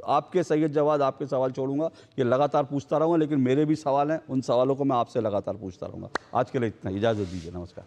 आपके सैयद जवाद आपके सवाल छोड़ूंगा। ये लगातार पूछता रहूँगा, लेकिन मेरे भी सवाल हैं, उन सवालों को मैं आपसे लगातार पूछता रहूँगा। आज के लिए इतना, इजाज़त दीजिए, नमस्कार।